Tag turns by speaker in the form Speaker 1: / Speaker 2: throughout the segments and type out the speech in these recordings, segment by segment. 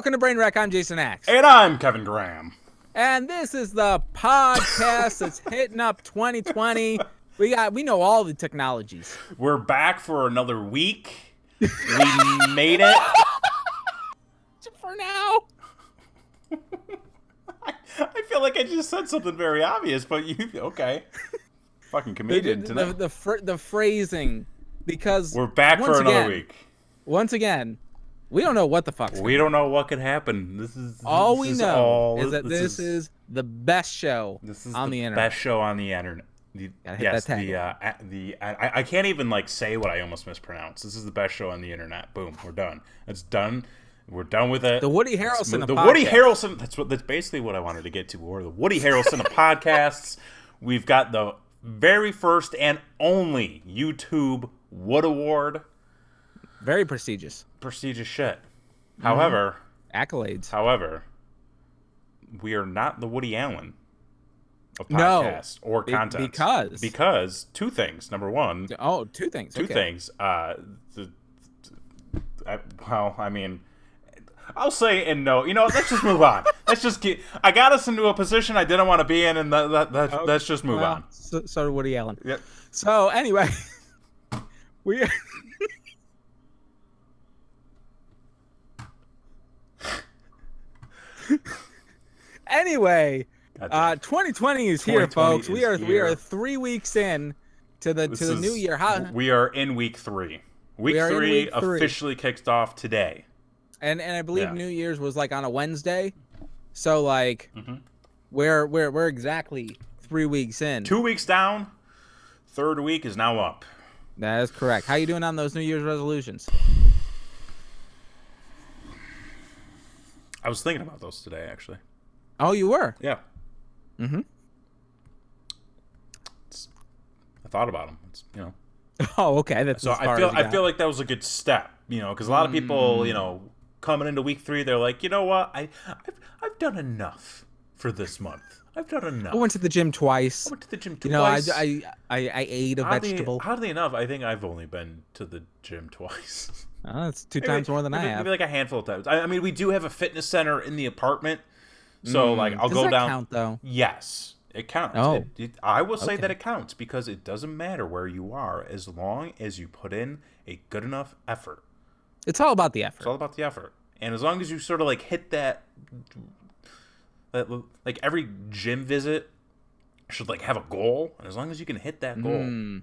Speaker 1: Welcome to Brainwreck. I'm Jason Axe.
Speaker 2: And I'm Kevin Graham.
Speaker 1: And this is the podcast that's hitting up 2020. We know all the technologies.
Speaker 2: We're back for another week. We made it.
Speaker 1: For now.
Speaker 2: I feel like I just said something very obvious, but you okay? Fucking comedian tonight.
Speaker 1: The phrasing, because
Speaker 2: we're back for another week.
Speaker 1: Once again, we don't know what the fuck's
Speaker 2: we don't know what could happen. This is
Speaker 1: this is the best show on the internet.
Speaker 2: Best show on the internet. I can't even say what I almost mispronounced. This is the best show on the internet. Boom, we're done. It's done. We're done with it.
Speaker 1: The Woody Harrelson.
Speaker 2: Woody Harrelson. That's basically what I wanted to get to. Or the Woody Harrelson of podcasts. We've got the very first and only YouTube Wood Award.
Speaker 1: Very prestigious.
Speaker 2: Prestigious shit. However,
Speaker 1: accolades.
Speaker 2: However, we are not the Woody Allen of podcasts or content. Because two things. Number one.
Speaker 1: Oh, two things.
Speaker 2: Two things. I'll say and no. You know, let's just move on. I got us into a position I didn't want to be in, and let's just move on.
Speaker 1: So did Woody Allen.
Speaker 2: Yep.
Speaker 1: So anyway, we. Anyway, 2020 is here, folks. We are 3 weeks in to the new year.
Speaker 2: We are in week 3. Week three officially kicks off today.
Speaker 1: And I believe New Year's was on a Wednesday, so we're exactly 3 weeks in.
Speaker 2: 2 weeks down, third week is now up.
Speaker 1: That is correct. How you doing on those New Year's resolutions?
Speaker 2: I was thinking about those today, actually.
Speaker 1: Oh, you were?
Speaker 2: Yeah.
Speaker 1: Mm-hmm.
Speaker 2: I thought about them.
Speaker 1: Oh, okay. That's
Speaker 2: so I feel like that was a good step, because a lot of people, coming into week 3, they're like, you know what, I've done enough for this month. I've done enough.
Speaker 1: I went to the gym twice. I ate a vegetable.
Speaker 2: Oddly enough, I think I've only been to the gym twice.
Speaker 1: Oh, that's two times more than I have.
Speaker 2: Maybe a handful of times. I mean, we do have a fitness center in the apartment, so I'll go down. Does that
Speaker 1: count though?
Speaker 2: Yes, it counts.
Speaker 1: Oh.
Speaker 2: I will say that it counts because it doesn't matter where you are as long as you put in a good enough effort.
Speaker 1: It's all about the effort.
Speaker 2: It's all about the effort, and as long as you sort of hit that, every gym visit should have a goal, and as long as you can hit that goal.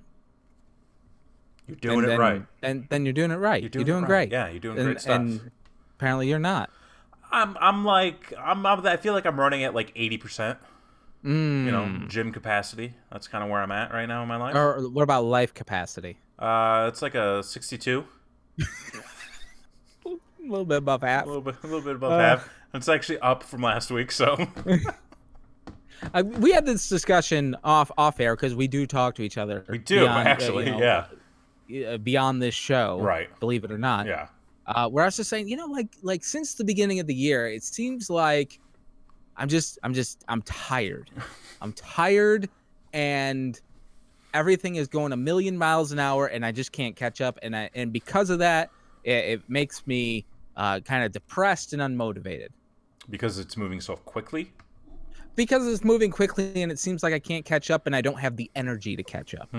Speaker 2: You're doing it right.
Speaker 1: And then you're doing it right. You're doing great.
Speaker 2: Yeah, you're doing great stuff.
Speaker 1: And apparently you're not.
Speaker 2: I feel like I'm running at 80%. Gym capacity. That's kind of where I'm at right now in my life.
Speaker 1: Or what about life capacity?
Speaker 2: It's a 62.
Speaker 1: A little bit above half.
Speaker 2: A little bit above half. It's actually up from last week, so.
Speaker 1: We had this discussion off air because we do talk to each other.
Speaker 2: We do, actually, yeah.
Speaker 1: Beyond this show,
Speaker 2: right?
Speaker 1: Believe it or not,
Speaker 2: yeah.
Speaker 1: Where I was just saying, like since the beginning of the year, it seems like I'm tired. I'm tired, and everything is going a million miles an hour, and I just can't catch up. And because of that, it makes me kind of depressed and unmotivated.
Speaker 2: Because it's moving so quickly.
Speaker 1: Because it's moving quickly, and it seems like I can't catch up, and I don't have the energy to catch up.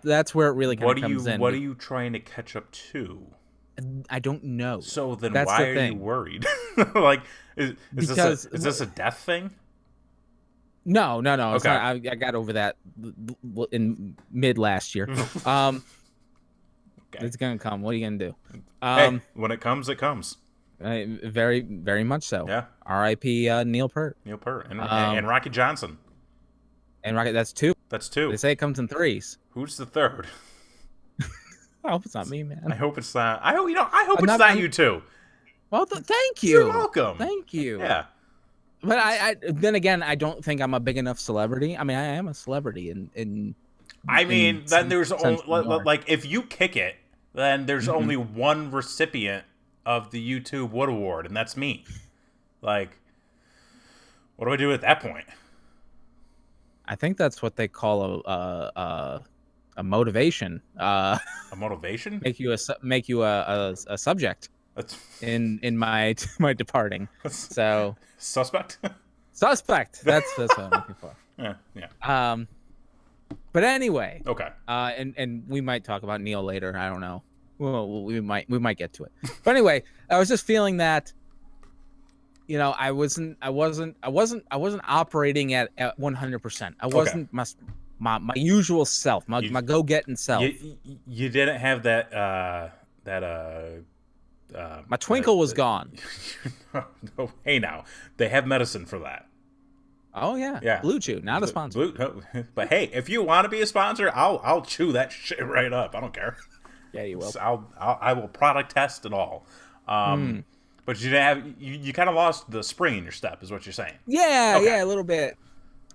Speaker 1: That's where it really kind of comes in.
Speaker 2: What are you trying to catch up to?
Speaker 1: I don't know.
Speaker 2: So then why are you worried? Is this a death thing?
Speaker 1: No.
Speaker 2: Okay.
Speaker 1: It's not, I got over that in mid last year.
Speaker 2: Okay.
Speaker 1: It's gonna come. What are you gonna do?
Speaker 2: Hey, when it comes, it comes.
Speaker 1: Very, very much so.
Speaker 2: Yeah.
Speaker 1: R.I.P. Neil Peart.
Speaker 2: Neil Peart and Rocky Johnson.
Speaker 1: And Rocky, that's 2.
Speaker 2: That's 2.
Speaker 1: They say it comes in 3s.
Speaker 2: Who's the third?
Speaker 1: I hope it's not me, man.
Speaker 2: I hope it's not. I hope it's not you too.
Speaker 1: Well, thank you.
Speaker 2: You're welcome.
Speaker 1: Thank you.
Speaker 2: Yeah.
Speaker 1: But I then again, I don't think I'm a big enough celebrity. I mean, I am a celebrity in
Speaker 2: then there's only if you kick it, then there's only one recipient of the YouTube Wood Award, and that's me. What do I do at that point?
Speaker 1: I think that's what they call a motivation.
Speaker 2: A motivation?
Speaker 1: Make you a subject. in my my departing. So
Speaker 2: suspect.
Speaker 1: Suspect. That's what I'm looking for.
Speaker 2: Yeah.
Speaker 1: But anyway.
Speaker 2: Okay.
Speaker 1: And we might talk about Neil later. I don't know. Well, we might get to it. But anyway, I was just feeling that, I wasn't operating at 100%. I wasn't my usual self, my go-getting self.
Speaker 2: You didn't have that
Speaker 1: my twinkle was gone.
Speaker 2: No, hey, now they have medicine for that.
Speaker 1: Oh yeah. Blue Chew, not a sponsor.
Speaker 2: But hey, if you want to be a sponsor, I'll chew that shit right up. I don't care.
Speaker 1: Yeah, you will.
Speaker 2: I will product test it all. But you didn't have you kind of lost the spring in your step, is what you're saying.
Speaker 1: Yeah, a little bit.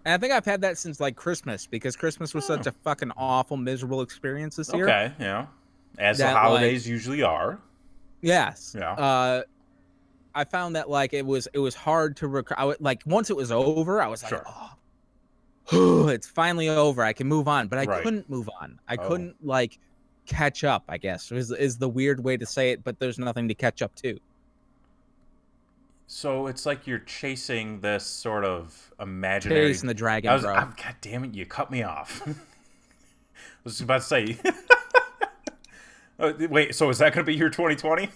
Speaker 1: And I think I've had that since like Christmas, because Christmas was such a fucking awful, miserable experience this year.
Speaker 2: Okay, yeah. As the holidays usually are.
Speaker 1: Yes.
Speaker 2: Yeah.
Speaker 1: I found that like it was hard to like once it was over, I was like, oh, it's finally over. I can move on, but I couldn't move on. I couldn't like catch up, I guess, is the weird way to say it, but there's nothing to catch up to.
Speaker 2: So it's like you're chasing this sort of imaginary...
Speaker 1: Chasing the dragon, bro.
Speaker 2: God damn it, you cut me off. I was about to say... Wait, so is that going to be your 2020?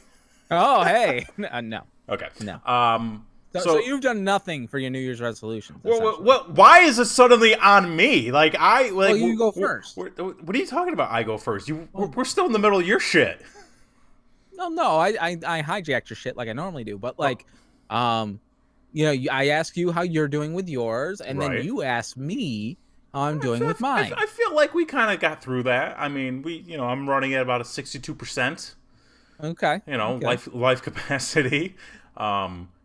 Speaker 1: Oh, hey. No.
Speaker 2: Okay.
Speaker 1: No. So you've done nothing for your New Year's resolutions.
Speaker 2: Well, why is it suddenly on me? Well,
Speaker 1: you go first.
Speaker 2: What are you talking about? I go first. We're still in the middle of your shit.
Speaker 1: No. I hijacked your shit like I normally do, but like, I ask you how you're doing with yours, and then you ask me how I'm doing with mine.
Speaker 2: I feel like we kind of got through that. I mean, I'm running at about a 62%.
Speaker 1: Okay.
Speaker 2: Life capacity.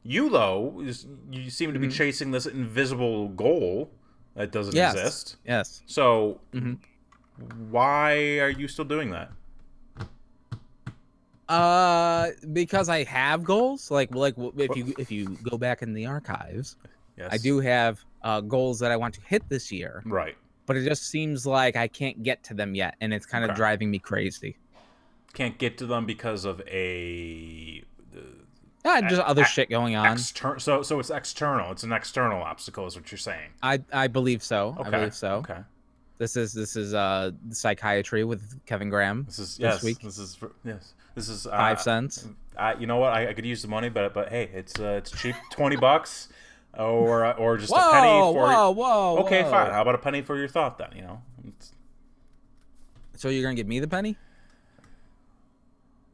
Speaker 2: You though, you seem to be chasing this invisible goal that doesn't exist.
Speaker 1: Yes.
Speaker 2: So, why are you still doing that?
Speaker 1: Because I have goals. Like if you go back in the archives, I do have goals that I want to hit this year.
Speaker 2: Right.
Speaker 1: But it just seems like I can't get to them yet, and it's kind of driving me crazy.
Speaker 2: Can't get to them because of
Speaker 1: just other shit going on.
Speaker 2: So it's external. It's an external obstacle, is what you're saying.
Speaker 1: I believe so.
Speaker 2: Okay.
Speaker 1: I believe so.
Speaker 2: Okay.
Speaker 1: This is psychiatry with Kevin Graham. This week.
Speaker 2: This is
Speaker 1: 5 cents.
Speaker 2: You know what? I could use the money, but hey, it's cheap, $20, or just a penny for.
Speaker 1: Whoa.
Speaker 2: Okay, fine. How about a penny for your thought then?
Speaker 1: So you're gonna give me the penny?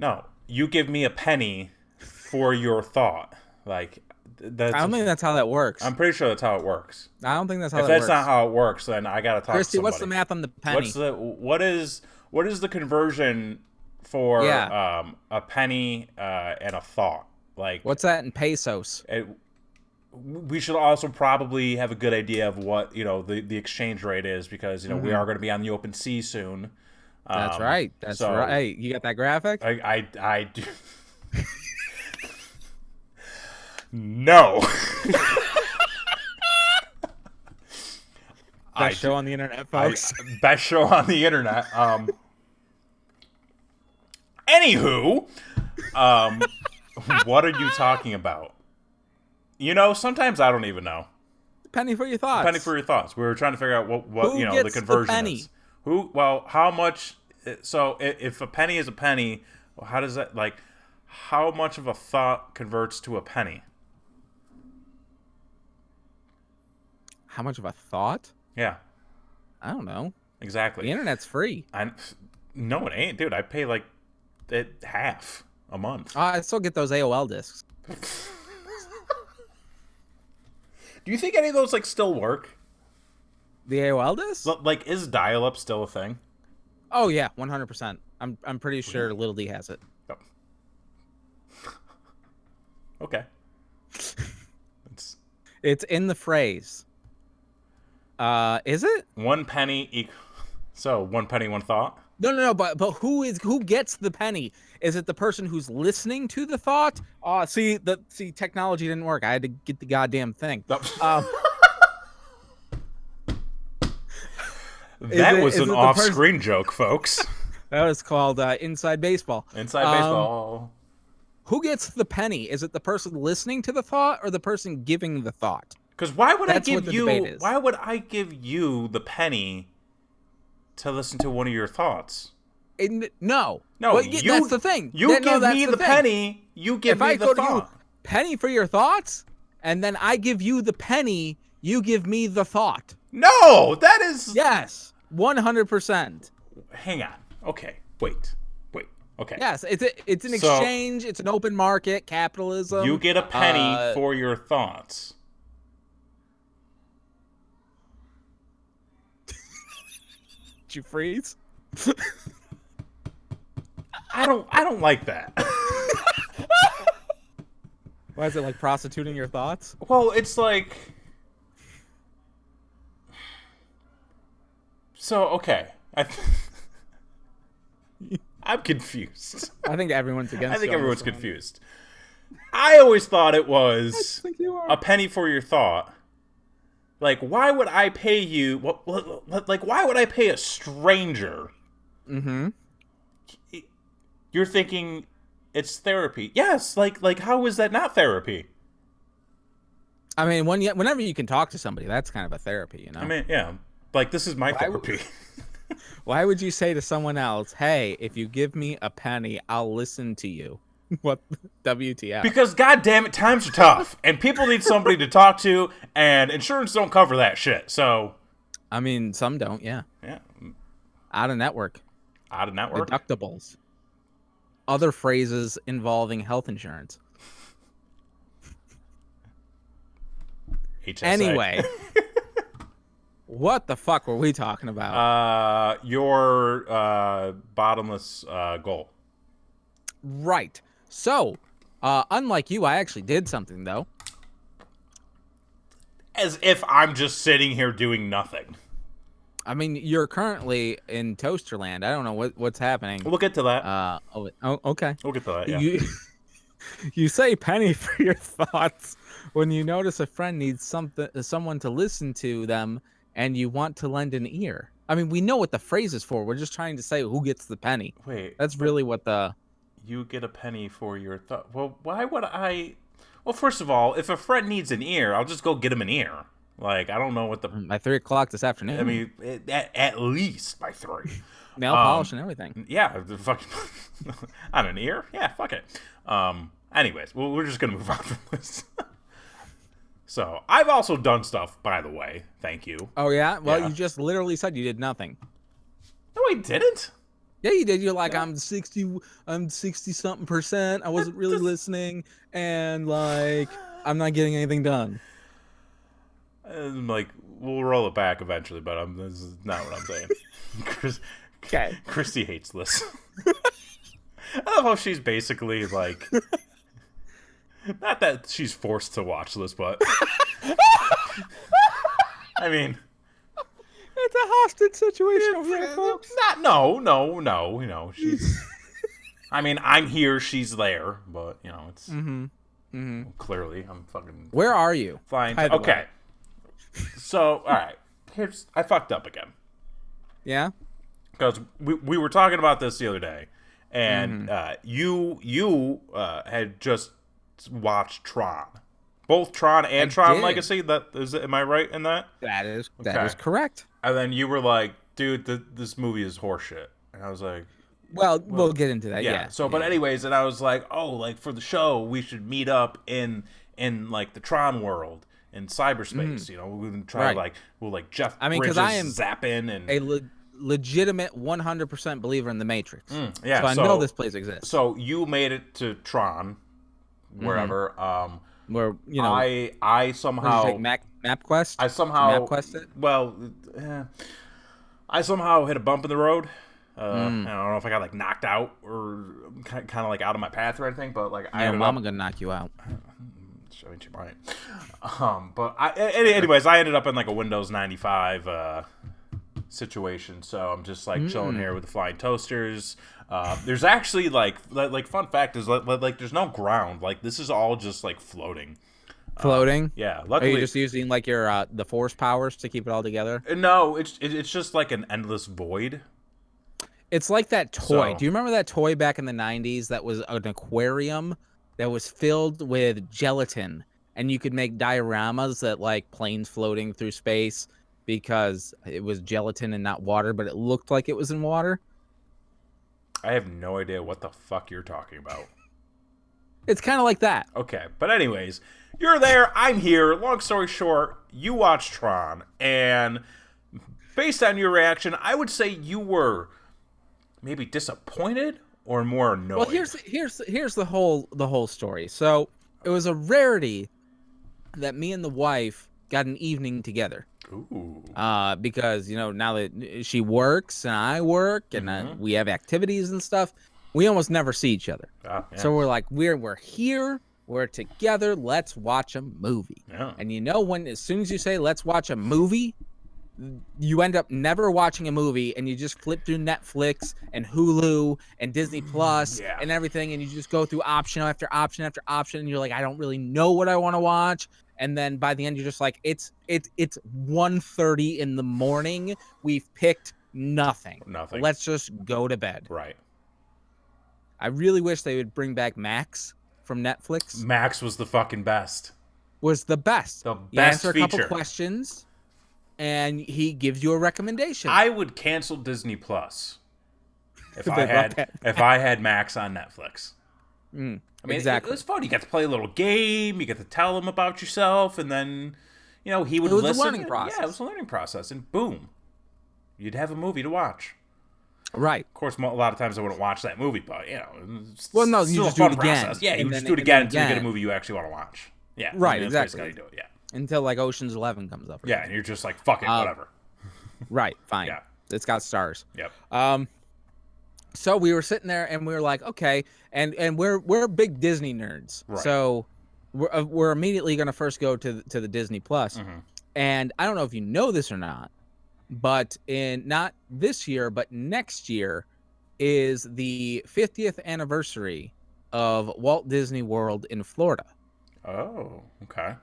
Speaker 2: No, you give me a penny for your thought. Like,
Speaker 1: I don't think that's how that works.
Speaker 2: I'm pretty sure that's how it works.
Speaker 1: I don't think that's how
Speaker 2: that works. If that's not how it works, then I gotta talk
Speaker 1: Christy,
Speaker 2: to somebody.
Speaker 1: what's the math on the penny?
Speaker 2: What is the conversion for a penny and a thought? Like,
Speaker 1: what's that in pesos?
Speaker 2: We should also probably have a good idea of what the exchange rate is, because we are going to be on the open sea soon.
Speaker 1: That's right. That's right. Hey, you got that graphic?
Speaker 2: I do. No.
Speaker 1: Best show on the internet, folks.
Speaker 2: Best show on the internet. Anywho, what are you talking about? Sometimes I don't even know.
Speaker 1: Penny for your thoughts.
Speaker 2: Penny for your thoughts. We were trying to figure out what the conversion is. How much? So if a penny is a penny, how does that, like, how much of a thought converts to a penny?
Speaker 1: How much of a thought?
Speaker 2: Yeah.
Speaker 1: I don't know.
Speaker 2: Exactly.
Speaker 1: The internet's free.
Speaker 2: No, it ain't, dude. I pay like half a month.
Speaker 1: I still get those AOL discs.
Speaker 2: Do you think any of those still work?
Speaker 1: The AOL discs?
Speaker 2: Like, is dial-up still a thing?
Speaker 1: Oh yeah, 100%. I'm pretty sure Little D has it.
Speaker 2: Oh. Okay.
Speaker 1: It's in the phrase. Is it?
Speaker 2: 1 penny So 1 penny, 1 thought?
Speaker 1: No. But who gets the penny? Is it the person who's listening to the thought? See, technology didn't work. I had to get the goddamn thing.
Speaker 2: That was an off-screen joke, folks.
Speaker 1: That was called Inside Baseball.
Speaker 2: Inside Baseball.
Speaker 1: who gets the penny? Is it the person listening to the thought or the person giving the thought?
Speaker 2: Because why would
Speaker 1: That's what the debate is.
Speaker 2: Why would I give you the penny to listen to one of your thoughts?
Speaker 1: No.
Speaker 2: No,
Speaker 1: well, that's the thing.
Speaker 2: You give me the penny, you give me the thought.
Speaker 1: Penny for your thoughts, and then I give you the penny, you give me the thought.
Speaker 2: No, that is...
Speaker 1: Yes, 100%.
Speaker 2: Hang on. Okay, wait. Okay.
Speaker 1: Yes, it's an exchange, it's an open market, capitalism.
Speaker 2: You get a penny for your thoughts.
Speaker 1: Did you freeze?
Speaker 2: I don't like that.
Speaker 1: Why is it like prostituting your thoughts?
Speaker 2: Well, it's like... So, okay. I'm confused.
Speaker 1: I think everyone's against
Speaker 2: I think everyone's confused. I always thought it was a penny for your thought. Like, why would I pay you... Like, why would I pay a stranger?
Speaker 1: Mm-hmm.
Speaker 2: You're thinking it's therapy. Yes, like how is that not therapy?
Speaker 1: I mean, whenever you can talk to somebody, that's kind of a therapy, you know?
Speaker 2: I mean, yeah. Like, this is my therapy.
Speaker 1: Why would you say to someone else, hey, if you give me a penny, I'll listen to you? What? WTF?
Speaker 2: Because, goddammit, times are tough. And people need somebody to talk to, and insurance don't cover that shit, so...
Speaker 1: I mean, some don't, yeah.
Speaker 2: Yeah.
Speaker 1: Out of network.
Speaker 2: Out of network?
Speaker 1: Deductibles. Other phrases involving health insurance.
Speaker 2: HSA.
Speaker 1: Anyway. What the fuck were we talking about?
Speaker 2: Your bottomless goal.
Speaker 1: Right. So, unlike you, I actually did something, though.
Speaker 2: As if I'm just sitting here doing nothing.
Speaker 1: I mean, you're currently in Toasterland. I don't know what's happening.
Speaker 2: We'll get to that.
Speaker 1: Okay.
Speaker 2: We'll get to that, yeah.
Speaker 1: You say penny for your thoughts when you notice a friend needs someone to listen to them and you want to lend an ear. I mean, we know what the phrase is for. We're just trying to say who gets the penny.
Speaker 2: Wait.
Speaker 1: That's really what the...
Speaker 2: You get a penny for your thought. Well, why would I... Well, first of all, if a friend needs an ear, I'll just go get him an ear. Like, I don't know what the...
Speaker 1: By 3 o'clock this afternoon.
Speaker 2: I mean, at least by 3.
Speaker 1: Nail polish and everything.
Speaker 2: Yeah. Fucking on an ear? Yeah, fuck it. Anyways, well, we're just going to move on from this. So, I've also done stuff, by the way. Thank you.
Speaker 1: Oh, yeah? Well, You just literally said you did nothing.
Speaker 2: No, I didn't.
Speaker 1: Yeah, you did. You're like, I'm 60-something%. I wasn't really listening. And, like, I'm not getting anything done.
Speaker 2: I'm like, we'll roll it back eventually, but this is not what I'm saying.
Speaker 1: Okay.
Speaker 2: Christy hates this. I love how she's basically like... Not that she's forced to watch this, but... I mean...
Speaker 1: It's a hostage situation over there, folks.
Speaker 2: No. You know, she's... I mean, I'm here, she's there, but, you know, it's... Clearly, I'm fucking...
Speaker 1: Where are you?
Speaker 2: Fine. Okay. So, alright. I fucked up again.
Speaker 1: Yeah?
Speaker 2: Because we were talking about this the other day, and you had just watched Tron. Both Tron and Tron Legacy. Am I right in that?
Speaker 1: That is correct.
Speaker 2: And then you were like, dude, this movie is horseshit. And I was like...
Speaker 1: Well, we'll get into that, yeah.
Speaker 2: So, but anyways, and I was like, oh, like, for the show, we should meet up in like, the Tron world. In cyberspace, you know, we're gonna try we'll Jeff Bridges
Speaker 1: I am
Speaker 2: zapping and
Speaker 1: a legitimate 100% believer in the Matrix.
Speaker 2: Yeah,
Speaker 1: so I know this place exists.
Speaker 2: So you made it to Tron, wherever.
Speaker 1: Where you know,
Speaker 2: I somehow
Speaker 1: MapQuest.
Speaker 2: I somehow
Speaker 1: MapQuest it.
Speaker 2: Well, I somehow hit a bump in the road. I don't know if I got like knocked out or kind of like out of my path or anything, but like
Speaker 1: Your mama gonna knock you out.
Speaker 2: I mean, she might. But anyways, I ended up in like a Windows 95 situation, so I'm just like chilling here with the flying toasters. There's actually like fun fact is like there's no ground. Like this is all just like floating.
Speaker 1: Floating?
Speaker 2: Yeah. Luckily,
Speaker 1: are you just using like your the force powers to keep it all together?
Speaker 2: No, it's just like an endless void.
Speaker 1: It's like that toy. Do you remember that toy back in the 90s that was an aquarium that was filled with gelatin, and you could make dioramas that like planes floating through space because it was gelatin and not water, but it looked like it was in water.
Speaker 2: I have no idea what the fuck you're talking about.
Speaker 1: It's kind of like that.
Speaker 2: Okay, but anyways, you're there, I'm here. Long story short, you watched Tron, and based on your reaction, I would say you were maybe disappointed or more annoyed.
Speaker 1: Well, here's the whole story. So it was a rarity that me and the wife got an evening together.
Speaker 2: Ooh.
Speaker 1: Because now that she works and I work and we have activities and stuff, we almost never see each other.
Speaker 2: Yeah.
Speaker 1: So we're like, we're here, we're together, let's watch a movie.
Speaker 2: Yeah.
Speaker 1: And as soon as you say let's watch a movie, you end up never watching a movie, and you just flip through Netflix and Hulu and Disney Plus and everything, and you just go through option after option after option, and you're like, I don't really know what I want to watch. And then by the end, you're just like, it's 1:30 in the morning. We've picked nothing. Let's just go to bed.
Speaker 2: Right.
Speaker 1: I really wish they would bring back Max from Netflix.
Speaker 2: Max was the fucking best.
Speaker 1: Was the best.
Speaker 2: The best
Speaker 1: you answer
Speaker 2: feature.
Speaker 1: A couple questions, and he gives you a recommendation.
Speaker 2: I would cancel Disney Plus if I had Max on Netflix. I mean,
Speaker 1: exactly.
Speaker 2: It was fun. You got to play a little game. You get to tell him about yourself, and then he would listen.
Speaker 1: It was a learning process.
Speaker 2: Yeah, it was a learning process, and boom, you'd have a movie to watch.
Speaker 1: Right.
Speaker 2: Of course, a lot of times I wouldn't watch that movie, but
Speaker 1: well, no, you just do it again.
Speaker 2: Process. Yeah, you just do it again until you get a movie you actually want to watch. Yeah,
Speaker 1: right. Exactly.
Speaker 2: Gotta do it. Yeah.
Speaker 1: Until like Ocean's 11 comes up.
Speaker 2: Yeah, and you're just like, fuck it, whatever.
Speaker 1: Right. Fine.
Speaker 2: Yeah.
Speaker 1: It's got stars.
Speaker 2: Yep.
Speaker 1: So we were sitting there and we were like, okay, and we're big Disney nerds.
Speaker 2: Right.
Speaker 1: So we're immediately going to first go to the Disney Plus. And I don't know if you know this or not, but not this year, but next year is the 50th anniversary of Walt Disney World in Florida.
Speaker 2: Oh, okay.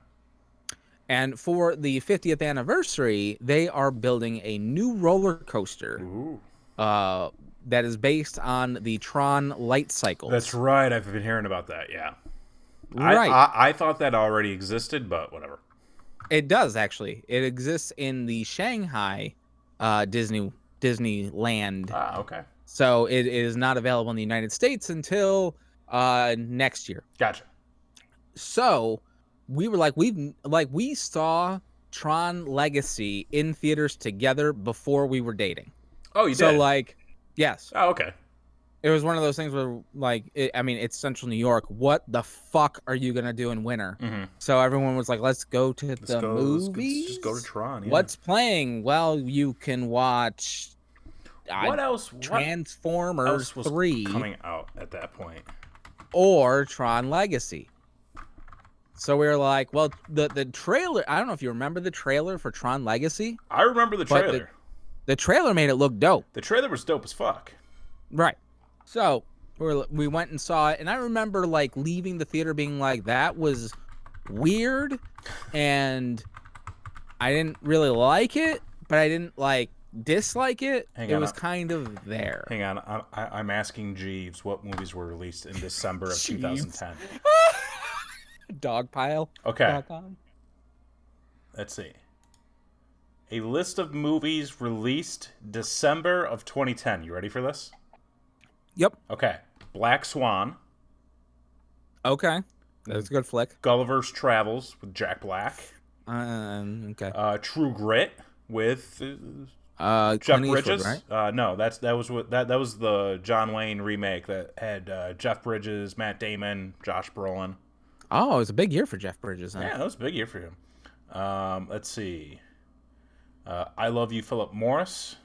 Speaker 1: And for the 50th anniversary, they are building a new roller coaster.
Speaker 2: Ooh.
Speaker 1: That is based on the Tron light cycles.
Speaker 2: That's right. I've been hearing about that. Yeah.
Speaker 1: Right.
Speaker 2: I thought that already existed, but whatever.
Speaker 1: It does, actually. It exists in the Shanghai Disneyland.
Speaker 2: Ah, okay.
Speaker 1: So it is not available in the United States until next year.
Speaker 2: Gotcha.
Speaker 1: So we were like, we saw Tron Legacy in theaters together before we were dating.
Speaker 2: Oh, you did?
Speaker 1: So like, yes.
Speaker 2: Oh, okay.
Speaker 1: It was one of those things where, like, it's Central New York. What the fuck are you gonna do in winter? So everyone was like, "Let's go to the movie.
Speaker 2: Let's just go to Tron." Yeah.
Speaker 1: What's playing? Well, you can watch.
Speaker 2: What else?
Speaker 1: Transformers 3
Speaker 2: coming out at that point,
Speaker 1: or Tron Legacy. So we were like, well, the trailer. I don't know if you remember the trailer for Tron Legacy.
Speaker 2: I remember the trailer.
Speaker 1: The trailer made it look dope.
Speaker 2: The trailer was dope as fuck.
Speaker 1: Right. So we went and saw it, and I remember like leaving the theater being like, that was weird, and I didn't really like it, but I didn't like dislike it. It was kind of there.
Speaker 2: Hang on, I'm asking Jeeves what movies were released in December of 2010.
Speaker 1: Dogpile.
Speaker 2: Okay. Let's see. A list of movies released December of 2010. You ready for this?
Speaker 1: Yep.
Speaker 2: Okay. Black Swan.
Speaker 1: Okay. That's a good flick.
Speaker 2: Gulliver's Travels with Jack Black.
Speaker 1: Okay.
Speaker 2: True Grit with
Speaker 1: Jeff
Speaker 2: Bridges.
Speaker 1: Right?
Speaker 2: No, that was the John Wayne remake that had Jeff Bridges, Matt Damon, Josh Brolin.
Speaker 1: Oh, it was a big year for Jeff Bridges. Huh?
Speaker 2: Yeah, that was a big year for him. Let's see. I Love You, Philip Morris.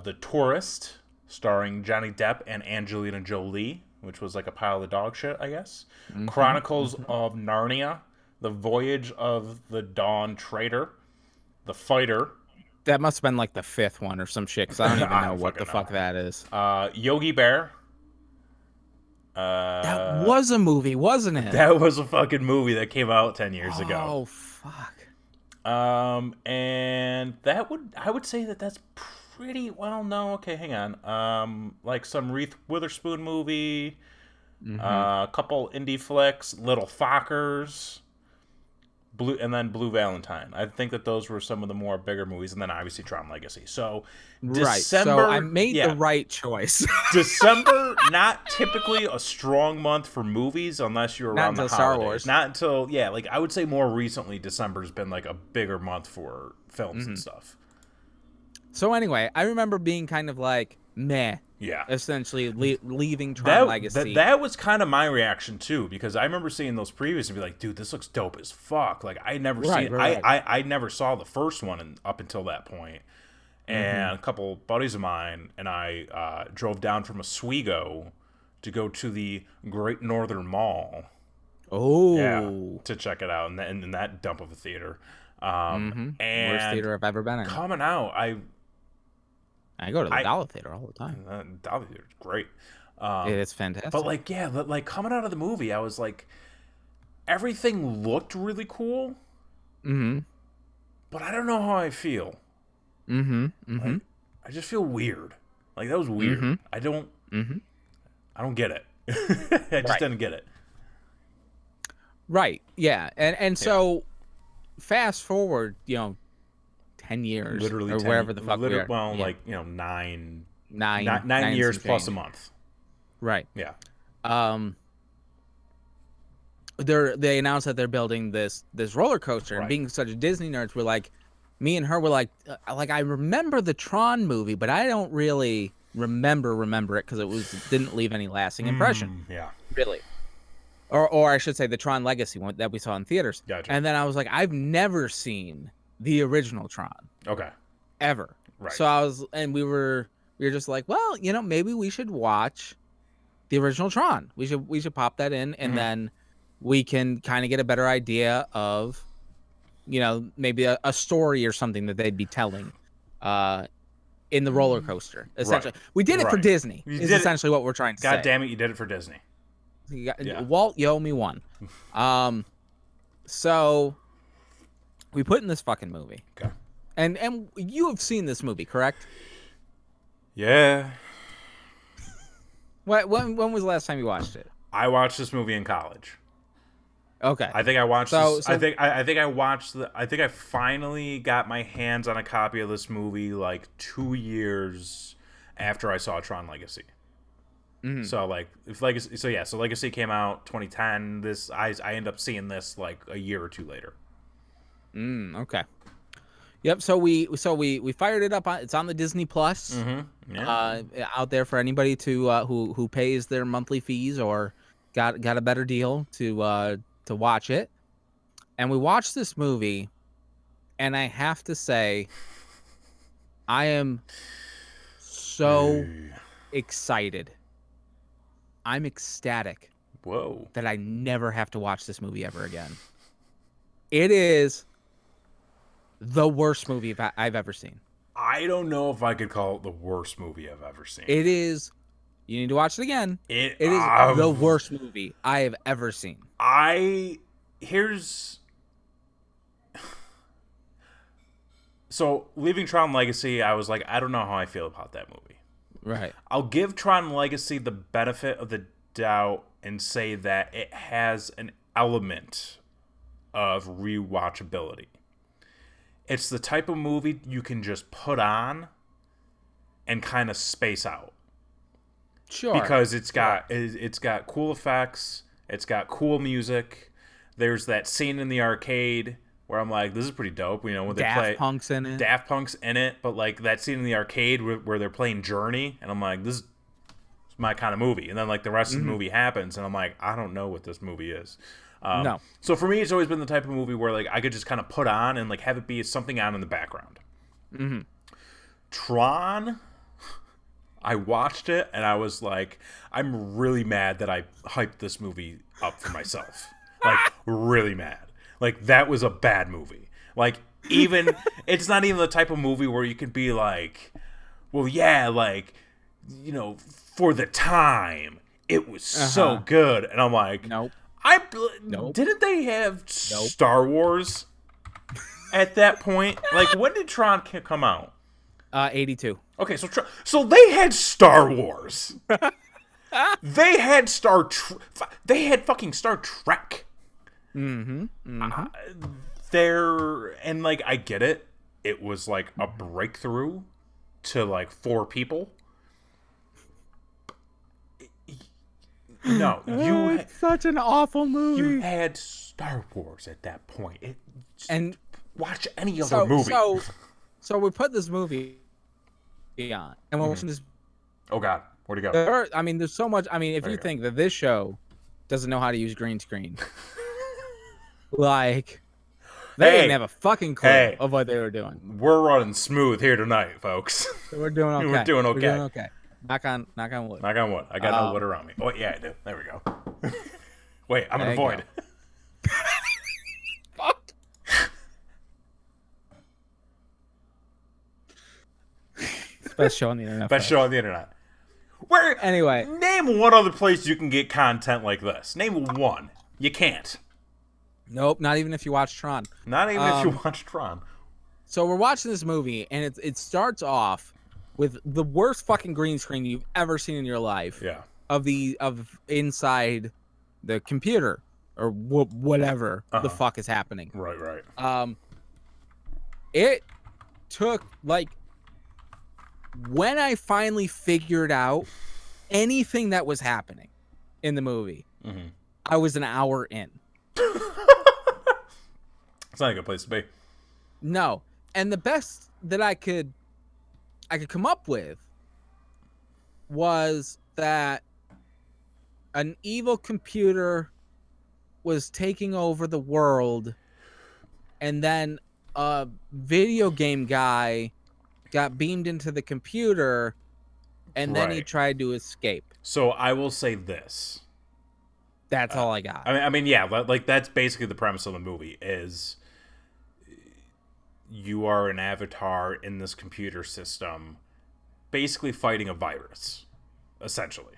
Speaker 2: The Tourist, starring Johnny Depp and Angelina Jolie, which was like a pile of dog shit, I guess. Chronicles of Narnia. The Voyage of the Dawn Treader. The Fighter.
Speaker 1: That must have been like the fifth one or some shit, because I don't even know what the fuck that is.
Speaker 2: Yogi Bear.
Speaker 1: That was a movie, wasn't it?
Speaker 2: That was a fucking movie that came out 10 years ago.
Speaker 1: Oh, fuck.
Speaker 2: And I would say that's pretty well. No, okay, hang on. Like some Reese Witherspoon movie, a couple indie flicks, Little Fockers, Blue Valentine. I think that those were some of the more bigger movies, and then obviously Tron Legacy. So
Speaker 1: Right.
Speaker 2: December,
Speaker 1: So I made the right choice.
Speaker 2: December, not typically a strong month for movies unless you're
Speaker 1: Not
Speaker 2: around the
Speaker 1: until
Speaker 2: holidays.
Speaker 1: Star Wars.
Speaker 2: Not until like I would say more recently, December's been like a bigger month for films and stuff.
Speaker 1: So anyway, I remember being kind of like meh.
Speaker 2: Yeah.
Speaker 1: Essentially leaving Tron Legacy.
Speaker 2: That was kind of my reaction too, because I remember seeing those previews and be like, dude, this looks dope as fuck. Like I never I never saw the first one up until that point. And a couple buddies of mine and I drove down from Oswego to go to the Great Northern Mall.
Speaker 1: Oh.
Speaker 2: Yeah, to check it out in that dump of a theater. And
Speaker 1: worst theater I've ever been in.
Speaker 2: Coming out,
Speaker 1: I go to the Dollar Theater all the time.
Speaker 2: Dollar Theater is great.
Speaker 1: It's fantastic.
Speaker 2: But like coming out of the movie, I was like, everything looked really cool. But I don't know how I feel. Like, I just feel weird. Like that was weird. I don't get it. I just didn't get it.
Speaker 1: Right. Yeah. And so fast forward, 10 years
Speaker 2: Literally
Speaker 1: or
Speaker 2: 10,
Speaker 1: wherever the fuck we are.
Speaker 2: Well, like, 9
Speaker 1: nine
Speaker 2: years plus a month.
Speaker 1: Right.
Speaker 2: Yeah.
Speaker 1: They announced that they're building this roller coaster, and being such Disney nerds, we're like, me and her were like I remember the Tron movie, but I don't really remember it because it didn't leave any lasting impression.
Speaker 2: Yeah.
Speaker 1: Really. Or I should say the Tron Legacy one that we saw in theaters.
Speaker 2: Gotcha.
Speaker 1: And then I was like, I've never seen the original Tron.
Speaker 2: Okay.
Speaker 1: Ever.
Speaker 2: Right.
Speaker 1: So we were just like, well, maybe we should watch the original Tron. We should pop that in, and then we can kind of get a better idea of, maybe a story or something that they'd be telling in the roller coaster. Essentially, we did it for Disney. Is essentially what we're trying to say.
Speaker 2: God damn it, you did it for Disney.
Speaker 1: Walt, you owe me one. So we put in this fucking movie.
Speaker 2: Okay.
Speaker 1: And you have seen this movie, correct?
Speaker 2: Yeah.
Speaker 1: When was the last time you watched it?
Speaker 2: I watched this movie in college.
Speaker 1: Okay.
Speaker 2: I think I watched this. I think I watched I think I finally got my hands on a copy of this movie like 2 years after I saw Tron Legacy. So Legacy came out 2010. I end up seeing this like a year or two later.
Speaker 1: Okay. Yep. So we fired it up. It's on the Disney Plus.
Speaker 2: Yeah.
Speaker 1: Out there for anybody to who pays their monthly fees or got a better deal to watch it. And we watched this movie, and I have to say, I am so excited. I'm ecstatic.
Speaker 2: Whoa.
Speaker 1: That I never have to watch this movie ever again. It is the worst movie I've ever seen.
Speaker 2: I don't know if I could call it the worst movie I've ever seen.
Speaker 1: It is. You need to watch it again. It is the worst movie I have ever seen.
Speaker 2: So, leaving Tron Legacy, I was like, I don't know how I feel about that movie.
Speaker 1: Right.
Speaker 2: I'll give Tron Legacy the benefit of the doubt and say that it has an element of rewatchability. It's the type of movie you can just put on and kind of space out.
Speaker 1: Sure.
Speaker 2: Because it's got cool effects, it's got cool music. There's that scene in the arcade where I'm like, this is pretty dope. When they play
Speaker 1: Daft Punk's in it.
Speaker 2: Daft Punk's in it, but like that scene in the arcade where they're playing Journey, and I'm like, this is my kind of movie. And then like the rest of the movie happens, and I'm like, I don't know what this movie is.
Speaker 1: No.
Speaker 2: So for me, it's always been the type of movie where like I could just kind of put on and like have it be something on in the background. Tron, I watched it and I was like, I'm really mad that I hyped this movie up for myself. Like really mad. Like that was a bad movie. Like even it's not even the type of movie where you could be like, well, yeah, like for the time it was so good, and I'm like,
Speaker 1: nope.
Speaker 2: Didn't they have Star Wars at that point? Like when did Tron come out?
Speaker 1: 82.
Speaker 2: Okay, so they had Star Wars. They had they had fucking Star Trek. And like I get it. It was like a breakthrough to like 4 people. No,
Speaker 1: it's such an awful movie.
Speaker 2: You had Star Wars at that point.
Speaker 1: And
Speaker 2: watch any other movie.
Speaker 1: So we put this movie on, and we're watching this.
Speaker 2: Oh God, where'd he go?
Speaker 1: I mean, there's so much. I mean, if you think that this show doesn't know how to use green screen, like they didn't have a fucking clue of what they were doing.
Speaker 2: We're running smooth here tonight, folks.
Speaker 1: We're doing okay.
Speaker 2: We're doing okay.
Speaker 1: We're doing okay. Knock on wood.
Speaker 2: Knock on wood. I got no wood around me. Oh yeah, I do. There we go. Wait, I'm gonna avoid.
Speaker 1: Fuck. Best show on the internet.
Speaker 2: Best show on the internet.
Speaker 1: Anyway,
Speaker 2: name one other place you can get content like this. Name one. You can't.
Speaker 1: Nope, not even if you watch Tron.
Speaker 2: Not even if you watch Tron.
Speaker 1: So we're watching this movie, and it starts off with the worst fucking green screen you've ever seen in your life.
Speaker 2: Yeah.
Speaker 1: Of inside the computer or whatever the fuck is happening.
Speaker 2: Right.
Speaker 1: It took like when I finally figured out anything that was happening in the movie, I was an hour in.
Speaker 2: It's not a good place to be.
Speaker 1: No. And the best that I could come up with was that an evil computer was taking over the world, and then a video game guy got beamed into the computer, and then he tried to escape.
Speaker 2: So I will say this.
Speaker 1: That's all I got.
Speaker 2: I mean, yeah, like that's basically the premise of the movie is you are an avatar in this computer system basically fighting a virus, essentially.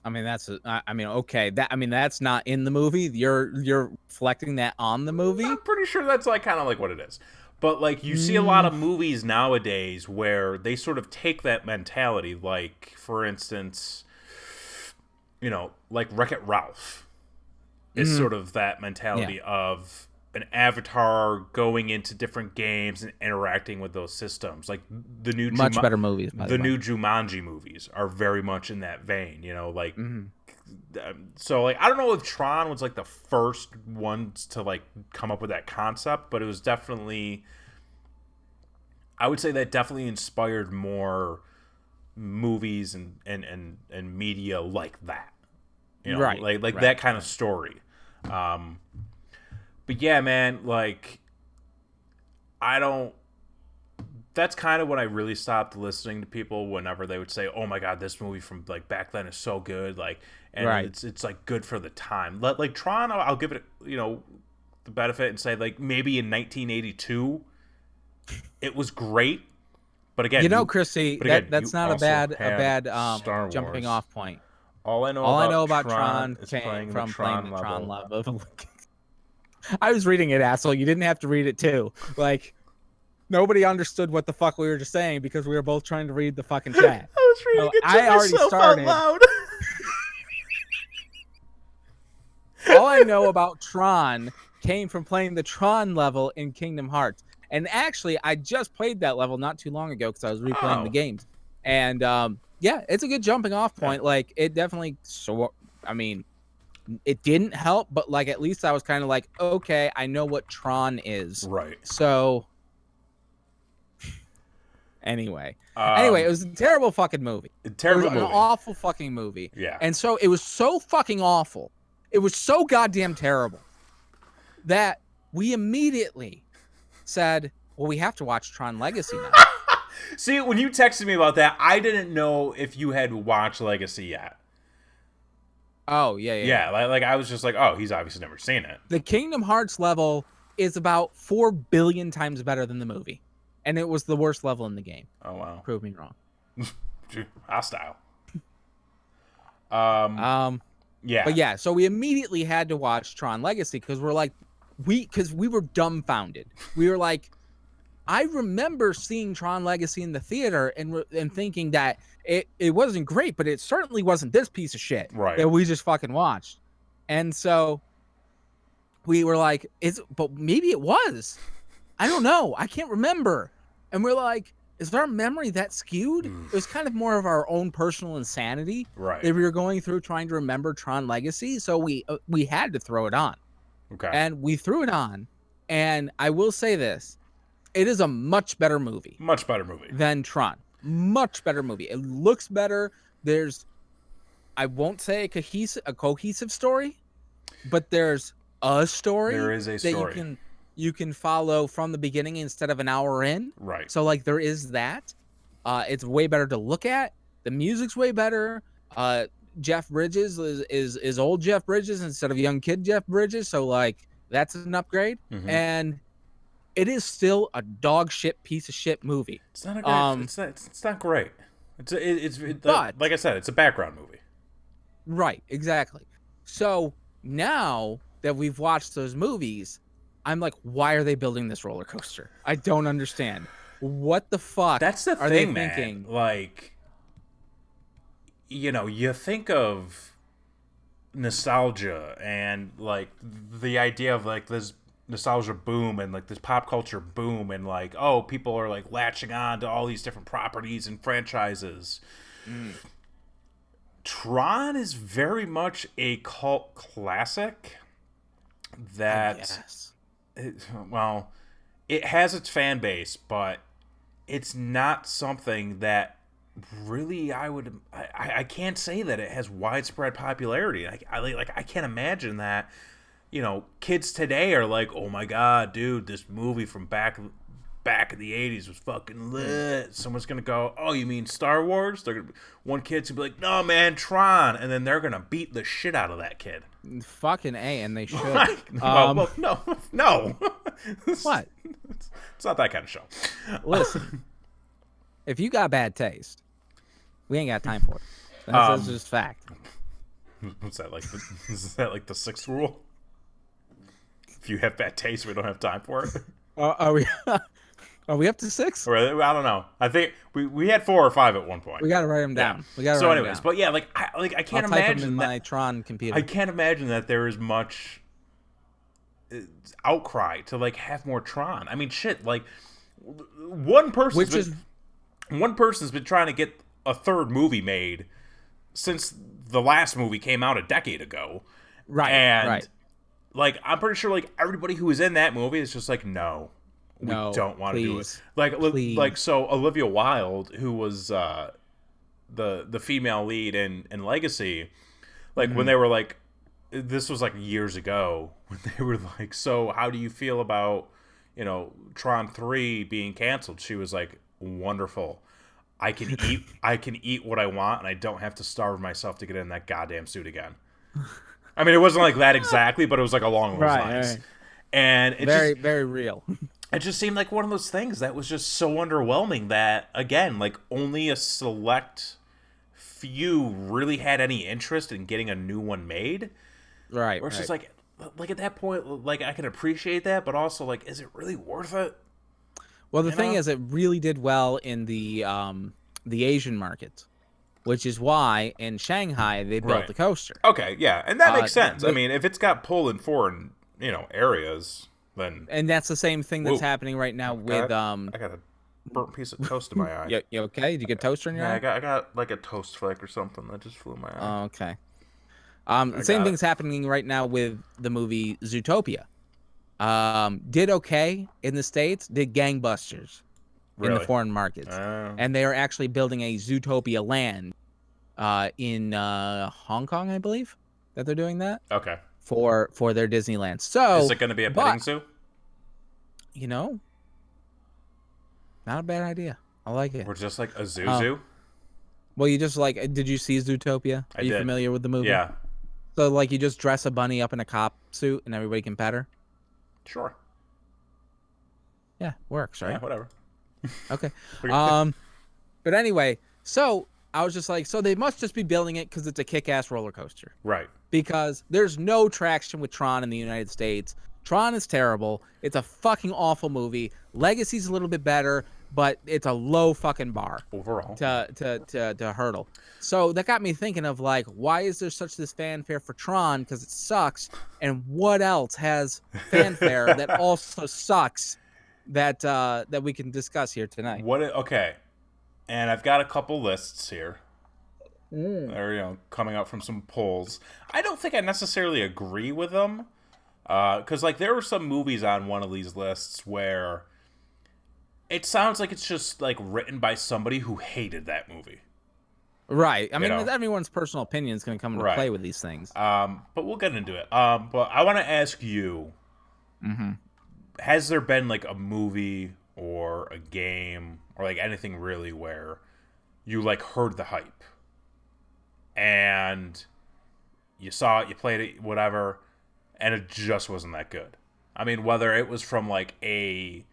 Speaker 1: I mean, okay. That's not in the movie. You're reflecting that on the movie.
Speaker 2: I'm pretty sure that's like kind of like what it is. But like you see a lot of movies nowadays where they sort of take that mentality. Like, for instance, like Wreck-It Ralph is sort of that mentality of an avatar going into different games and interacting with those systems. Like the new
Speaker 1: better movies. By the way.
Speaker 2: New Jumanji movies are very much in that vein. Like so like I don't know if Tron was like the first ones to like come up with that concept, but it was definitely, I would say that definitely inspired more movies and media like that. Like that kind of story. But yeah, man, like that's kind of when I really stopped listening to people whenever they would say, "Oh my God, this movie from like back then is so good," like, and it's like good for the time. Like Tron, I'll give it, the benefit and say like maybe in 1982, it was great. But again,
Speaker 1: Chrissy, that's not a bad jumping off point.
Speaker 2: All I know about
Speaker 1: Tron
Speaker 2: is
Speaker 1: came from
Speaker 2: playing the
Speaker 1: Tron level. I was reading it, asshole. You didn't have to read it too. Like, nobody understood what the fuck we were just saying because we were both trying to read the fucking chat.
Speaker 2: I was reading it to myself out loud.
Speaker 1: All I know about Tron came from playing the Tron level in Kingdom Hearts. And actually, I just played that level not too long ago because I was replaying the games. And yeah, it's a good jumping off point. Like, it definitely, it didn't help, but like at least I was kind of like, okay, I know what Tron is.
Speaker 2: Right.
Speaker 1: So anyway, it was a terrible fucking movie. An awful fucking movie.
Speaker 2: Yeah.
Speaker 1: And so it was so fucking awful. It was so goddamn terrible that we immediately said, well, we have to watch Tron Legacy now.
Speaker 2: See, when you texted me about that, I didn't know if you had watched Legacy yet.
Speaker 1: Oh, yeah.
Speaker 2: Yeah, like I was just like, oh, he's obviously never seen it.
Speaker 1: The Kingdom Hearts level is about 4 billion times better than the movie. And it was the worst level in the game.
Speaker 2: Oh, wow.
Speaker 1: Prove me wrong.
Speaker 2: Hostile. Yeah.
Speaker 1: But yeah, so we immediately had to watch Tron Legacy because we were dumbfounded. We were like, I remember seeing Tron Legacy in the theater and thinking that it wasn't great, but it certainly wasn't this piece of shit
Speaker 2: Right.
Speaker 1: that we just fucking watched. And so we were like, but maybe it was. I don't know. I can't remember. And we're like, is our memory that skewed? It was kind of more of our own personal insanity
Speaker 2: Right.
Speaker 1: that we were going through trying to remember Tron Legacy. So we had to throw it on.
Speaker 2: Okay.
Speaker 1: And we threw it on. And I will say this. It is a much better movie.
Speaker 2: Much better movie.
Speaker 1: Than Tron. Much better movie. It looks better. There's, I won't say a cohesive story, but there's a story.
Speaker 2: There is a story
Speaker 1: that you can follow from the beginning instead of an hour in.
Speaker 2: Right.
Speaker 1: So like there is that. It's way better to look at. The music's way better. Jeff Bridges is old Jeff Bridges instead of young kid Jeff Bridges. So like that's an upgrade.
Speaker 2: Mm-hmm.
Speaker 1: And it is still a dog shit piece of shit movie.
Speaker 2: It's not a great. It's not great. But, like I said, it's a background movie.
Speaker 1: Right, exactly. So now that we've watched those movies, I'm like, why are they building this roller coaster? I don't understand. What the fuck?
Speaker 2: That's the
Speaker 1: are
Speaker 2: thing,
Speaker 1: they
Speaker 2: man.
Speaker 1: Thinking?
Speaker 2: Like, you think of nostalgia and like the idea of like this nostalgia boom and like this pop culture boom and like, oh, people are like latching on to all these different properties and franchises. Tron is very much a cult classic that it has its fan base, but it's not something that really I can't say that it has widespread popularity. I can't imagine that, kids today are like, oh my god, dude, this movie from back in the 80s was fucking lit. Someone's gonna go, oh, you mean Star Wars? One kid's gonna be like, no man, Tron, and then they're gonna beat the shit out of that kid.
Speaker 1: Fucking A, and they should.
Speaker 2: No.
Speaker 1: What?
Speaker 2: It's not that kind of show.
Speaker 1: Listen, if you got bad taste, we ain't got time for it. That's just fact.
Speaker 2: What's that like? Is that like the 6th rule? If you have bad taste, we don't have time for it.
Speaker 1: Are we up to 6?
Speaker 2: Or, I don't know. I think we had 4 or 5 at one point.
Speaker 1: We got to write them down.
Speaker 2: Yeah.
Speaker 1: We got to.
Speaker 2: So, anyways, but yeah, I can't imagine
Speaker 1: in
Speaker 2: that,
Speaker 1: my Tron computer.
Speaker 2: I can't imagine that there is much outcry to like have more Tron. I mean, shit. Like one person's been trying to get a 3rd movie made since the last movie came out a decade ago.
Speaker 1: Right.
Speaker 2: And
Speaker 1: right.
Speaker 2: Like, I'm pretty sure like everybody who was in that movie is just like, no, we don't want to do it. Like so Olivia Wilde, who was the female lead in Legacy, like when they were like, this was like years ago when they were like, so how do you feel about Tron 3 being canceled? She was like, wonderful. I can eat what I want and I don't have to starve myself to get in that goddamn suit again. I mean, it wasn't like that exactly, but it was like along those lines. Right. And it
Speaker 1: very real.
Speaker 2: It just seemed like one of those things that was just so underwhelming that, again, like only a select few really had any interest in getting a new one made.
Speaker 1: Right.
Speaker 2: Where it's just like at that point, like I can appreciate that, but also like, is it really worth it?
Speaker 1: Well, the thing is, it really did well in the Asian market. Which is why in Shanghai they built the coaster.
Speaker 2: Okay, yeah, and that makes sense. I mean, if it's got pull in foreign, areas, then
Speaker 1: and that's the same thing that's happening right now with
Speaker 2: I got a burnt piece of toast in my eye.
Speaker 1: You okay? Did you get toaster in your eye?
Speaker 2: I got like a toast fleck or something that just flew in my eye.
Speaker 1: Oh, okay. The same thing's happening right now with the movie Zootopia. Did okay in the States, did gangbusters. In the foreign markets. And they are actually building a Zootopia land in Hong Kong, I believe, that they're doing that.
Speaker 2: Okay.
Speaker 1: For their Disneyland. So
Speaker 2: is it going to be a petting zoo?
Speaker 1: Not a bad idea. I like it.
Speaker 2: Or just like a zoo?
Speaker 1: Well, you just like, did you see Zootopia? Are you familiar with the movie?
Speaker 2: Yeah.
Speaker 1: So like you just dress a bunny up in a cop suit and everybody can pet her?
Speaker 2: Sure.
Speaker 1: Yeah, works, right?
Speaker 2: Yeah, whatever.
Speaker 1: Okay. But anyway, so I was just like, so they must just be building it because it's a kick-ass roller coaster.
Speaker 2: Right.
Speaker 1: Because there's no traction with Tron in the United States. Tron is terrible. It's a fucking awful movie. Legacy's a little bit better, but it's a low fucking bar
Speaker 2: overall
Speaker 1: to hurdle. So that got me thinking of like, why is there such this fanfare for Tron? Because it sucks. And what else has fanfare that also sucks that we can discuss here tonight?
Speaker 2: Okay, and I've got a couple lists here. Or coming out from some polls. I don't think I necessarily agree with them, because like there were some movies on one of these lists where it sounds like it's just like written by somebody who hated that movie.
Speaker 1: Right. I mean, everyone's personal opinion is going to come into play with these things.
Speaker 2: But we'll get into it. But I want to ask you: has there been like a movie or a game or like anything really where you like heard the hype and you saw it, you played it, whatever, and it just wasn't that good? I mean, whether it was from like a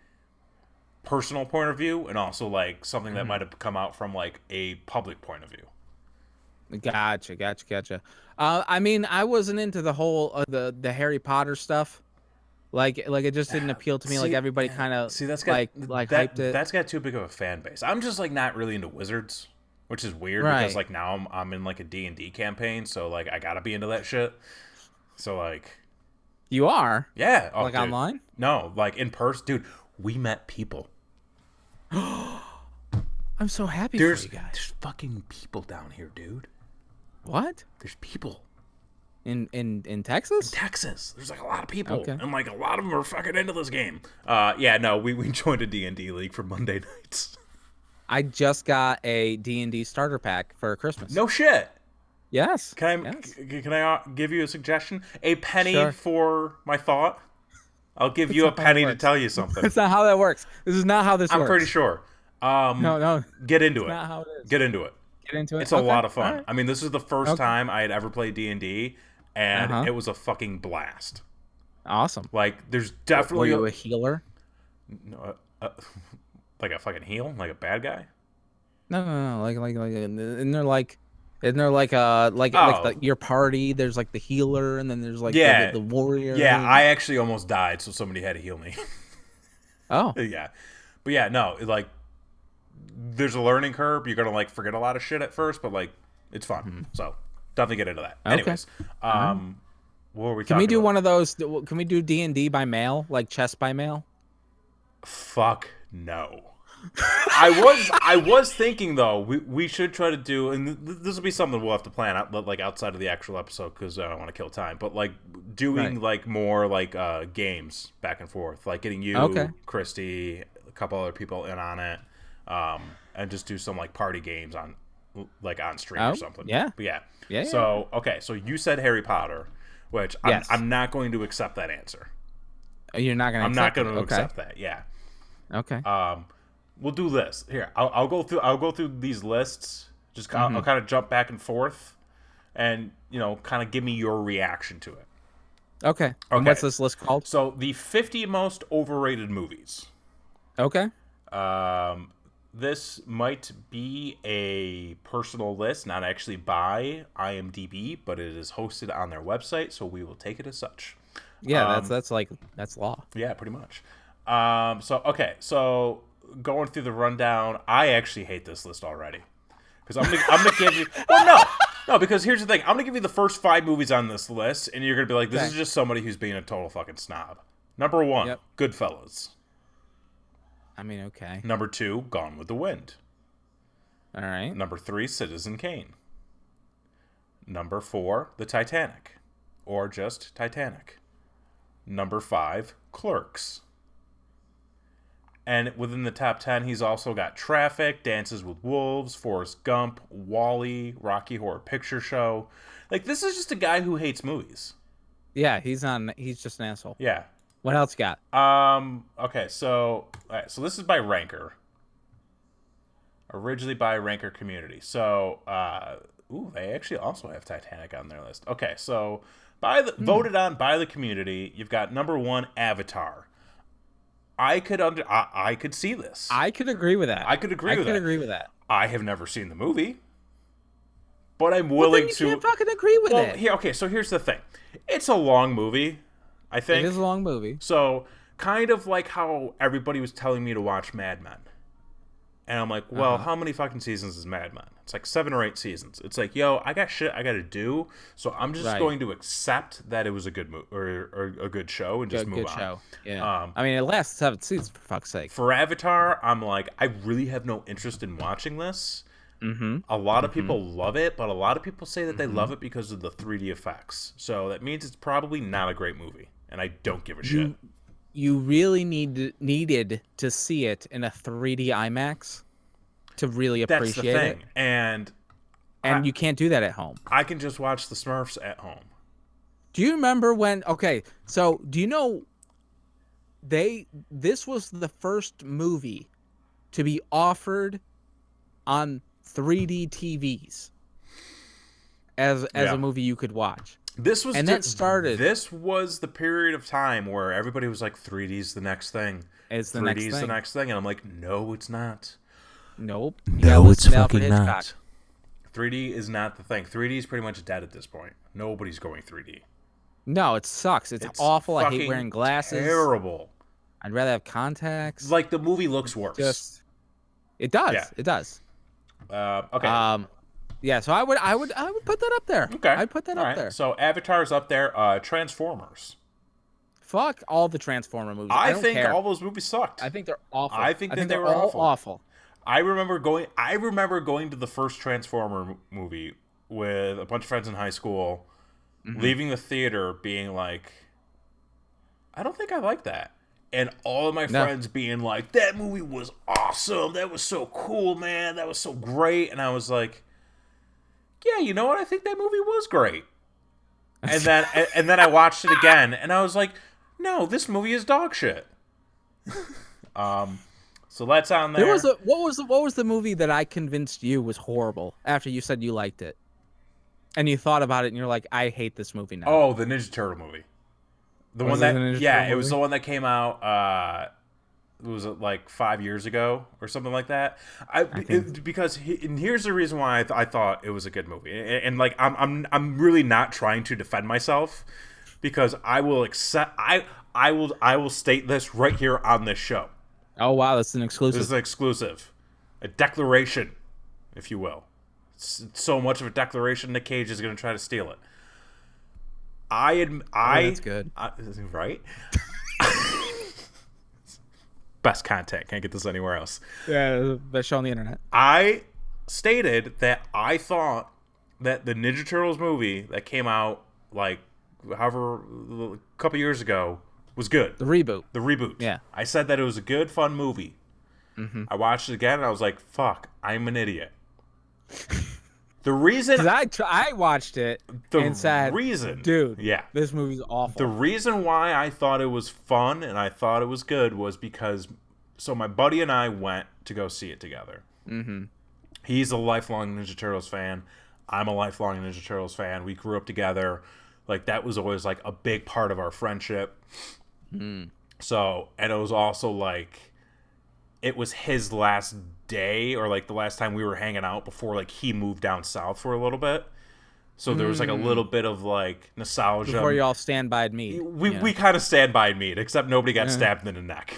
Speaker 2: personal point of view and also like something that might have come out from like a public point of view.
Speaker 1: Gotcha. I mean, I wasn't into the whole the Harry Potter stuff. Like it just didn't appeal to me. Like everybody kind of hyped it.
Speaker 2: That's got too big of a fan base. I'm just like not really into wizards, which is weird because like now I'm in like a D&D campaign, so like I gotta be into that shit. So like,
Speaker 1: you are?
Speaker 2: Yeah.
Speaker 1: Like dude. Online?
Speaker 2: No, like in person, dude. We met people.
Speaker 1: I'm so happy for you guys.
Speaker 2: There's fucking people down here, dude.
Speaker 1: What?
Speaker 2: There's people.
Speaker 1: In Texas?
Speaker 2: In Texas. There's like a lot of people. Okay. And like a lot of them are fucking into this game. Yeah, no, we joined a D&D league for Monday nights.
Speaker 1: I just got a D&D starter pack for Christmas.
Speaker 2: No shit.
Speaker 1: Yes.
Speaker 2: Can I give you a suggestion? A penny for my thought? I'll give you a penny to tell you something.
Speaker 1: That's not how that works. This is not how this works.
Speaker 2: I'm pretty sure.
Speaker 1: No.
Speaker 2: Get into it.
Speaker 1: Not how it is.
Speaker 2: Get into it. It's a lot of fun. Right. I mean, this is the first time I had ever played D&D, and it was a fucking blast.
Speaker 1: Awesome.
Speaker 2: Like, there's definitely...
Speaker 1: Were you a healer?
Speaker 2: No, like a fucking heel? Like a bad guy?
Speaker 1: No. Like, isn't there like your party? There's like the healer, and then there's like the warrior.
Speaker 2: Yeah, I actually almost died, so somebody had to heal me.
Speaker 1: Oh.
Speaker 2: Yeah. But yeah, no, like, there's a learning curve. You're gonna like forget a lot of shit at first, but like it's fun. Mm-hmm. So definitely get into that. Okay. Anyways, what were we talking about?
Speaker 1: Can we do one of those? Can we do D&D by mail, like chess by mail?
Speaker 2: Fuck no. I was thinking though we should try to do, and this will be something we'll have to plan out like outside of the actual episode because I don't want to kill time. But like doing like more like games back and forth, like getting you, Christy, a couple other people in on it. And just do some like party games on stream or something.
Speaker 1: Yeah.
Speaker 2: But yeah. So okay, so you said Harry Potter, which I'm not going to accept that answer.
Speaker 1: You're not going to.
Speaker 2: I'm not going to accept that. Yeah.
Speaker 1: Okay.
Speaker 2: We'll do this here. I'll go through these lists. Just I'll kind of jump back and forth, and kind of give me your reaction to it.
Speaker 1: Okay. And what's this list called?
Speaker 2: So the 50 most overrated movies.
Speaker 1: Okay.
Speaker 2: This might be a personal list, not actually by IMDb, but it is hosted on their website, so we will take it as such.
Speaker 1: Yeah, that's law.
Speaker 2: Yeah, pretty much. So going through the rundown, I actually hate this list already because I'm gonna give you. Well, no, because here's the thing: I'm gonna give you the first 5 movies on this list, and you're gonna be like, "This is just somebody who's being a total fucking snob." Number 1, Goodfellas.
Speaker 1: I mean, okay.
Speaker 2: Number 2, Gone with the Wind.
Speaker 1: All right.
Speaker 2: Number 3, Citizen Kane. Number 4, The Titanic, or just Titanic. Number 5, Clerks. And within the top 10, he's also got Traffic, Dances with Wolves, Forrest Gump, Wall-E, Rocky Horror Picture Show. Like, this is just a guy who hates movies.
Speaker 1: Yeah, he's just an asshole.
Speaker 2: Yeah.
Speaker 1: What else you got?
Speaker 2: Okay, so this is by Ranker. Originally by Ranker Community. So, they actually also have Titanic on their list. Okay, so voted on by the community, you've got number 1, Avatar. I could see this.
Speaker 1: I could agree with that.
Speaker 2: I could agree with that. I have never seen the movie, but I'm willing to.
Speaker 1: You can't fucking agree with it.
Speaker 2: So here's the thing. It's a long movie. I think.
Speaker 1: It is a long movie.
Speaker 2: So, kind of like how everybody was telling me to watch Mad Men. And I'm like, well, how many fucking seasons is Mad Men? It's like 7 or 8 seasons. It's like, yo, I got shit I got to do, so I'm just going to accept that it was a good or a good show and just move on. Good show.
Speaker 1: Yeah. I mean, it lasts 7 seasons, for fuck's sake.
Speaker 2: For Avatar, I'm like, I really have no interest in watching this. A lot of people love it, but a lot of people say that they love it because of the 3D effects. So that means it's probably not a great movie, and I don't give a shit.
Speaker 1: You really needed to see it in a 3D IMAX to really appreciate it. That's the thing.
Speaker 2: And
Speaker 1: you can't do that at home.
Speaker 2: I can just watch the Smurfs at home.
Speaker 1: Do you remember when... Okay, so do you know... This was the first movie to be offered on 3D TVs as a movie you could watch. This was
Speaker 2: the period of time where everybody was like, 3D's the next thing.
Speaker 1: It's the
Speaker 2: 3D's the next thing. And I'm like, no, it's not.
Speaker 1: Nope.
Speaker 2: No, it's fucking not. 3D is not the thing. 3D is pretty much dead at this point. Nobody's going 3D.
Speaker 1: No, it sucks. It's awful. I hate wearing glasses.
Speaker 2: Terrible.
Speaker 1: I'd rather have contacts.
Speaker 2: Like, the movie looks worse.
Speaker 1: It does. Yeah. It does.
Speaker 2: Okay.
Speaker 1: Yeah, so I would put that up there.
Speaker 2: Okay.
Speaker 1: I'd put that up there.
Speaker 2: So Avatar's up there. Transformers.
Speaker 1: Fuck all the Transformer movies.
Speaker 2: I don't think all those movies sucked.
Speaker 1: I think they're awful.
Speaker 2: I think they were
Speaker 1: all awful.
Speaker 2: I remember going to the first Transformer movie with a bunch of friends in high school, leaving the theater being like, I don't think I like that. And all of my friends being like, that movie was awesome. That was so cool, man. That was so great. And I was like, yeah, you know what? I think that movie was great. And then I watched it again, and I was like, no, this movie is dog shit. So that's on there.
Speaker 1: What was the movie that I convinced you was horrible after you said you liked it? And you thought about it, and you're like, I hate this movie now.
Speaker 2: Oh, the Ninja Turtle movie. It was the one that came out. Was it like 5 years ago or something like that? And here's the reason why I thought it was a good movie, and like I'm really not trying to defend myself, because I will state this right here on this show.
Speaker 1: Oh wow, that's an exclusive.
Speaker 2: This is an exclusive, a declaration, if you will. It's so much of a declaration, Nick Cage is going to try to steal it.
Speaker 1: That's good.
Speaker 2: Right? Best content. Can't get this anywhere else.
Speaker 1: Yeah, best show on the internet.
Speaker 2: I stated that I thought that the Ninja Turtles movie that came out like a couple years ago was good.
Speaker 1: The reboot.
Speaker 2: Yeah. I said that it was a good, fun movie. I watched it again and I was like, fuck, I'm an idiot. The reason
Speaker 1: I watched it and said, dude, this movie's awful.
Speaker 2: The reason why I thought it was fun and I thought it was good was because my buddy and I went to go see it together. He's a lifelong Ninja Turtles fan. I'm a lifelong Ninja Turtles fan. We grew up together. Like, that was always like a big part of our friendship. So, and it was also like, it was his last day, or like the last time we were hanging out before like he moved down south for a little bit. So there was like a little bit of like nostalgia.
Speaker 1: Before you all stand by meet.
Speaker 2: We kind of stand by meet, except nobody got stabbed in the neck.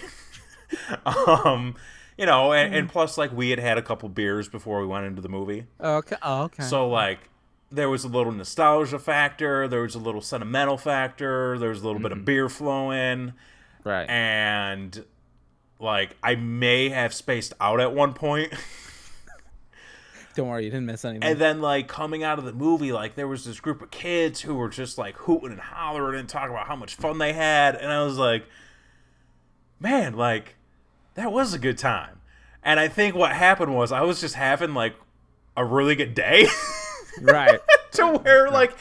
Speaker 2: And plus like we had a couple beers before we went into the movie.
Speaker 1: Okay.
Speaker 2: So like there was a little nostalgia factor, there was a little sentimental factor, there was a little bit of beer flowing.
Speaker 1: Right.
Speaker 2: And like, I may have spaced out at one point.
Speaker 1: Don't worry, you didn't miss anything.
Speaker 2: And then, like, coming out of the movie, like, there was this group of kids who were just, like, hooting and hollering and talking about how much fun they had. And I was like, man, like, that was a good time. And I think what happened was I was just having, like, a really good day.
Speaker 1: Right.
Speaker 2: To where, like,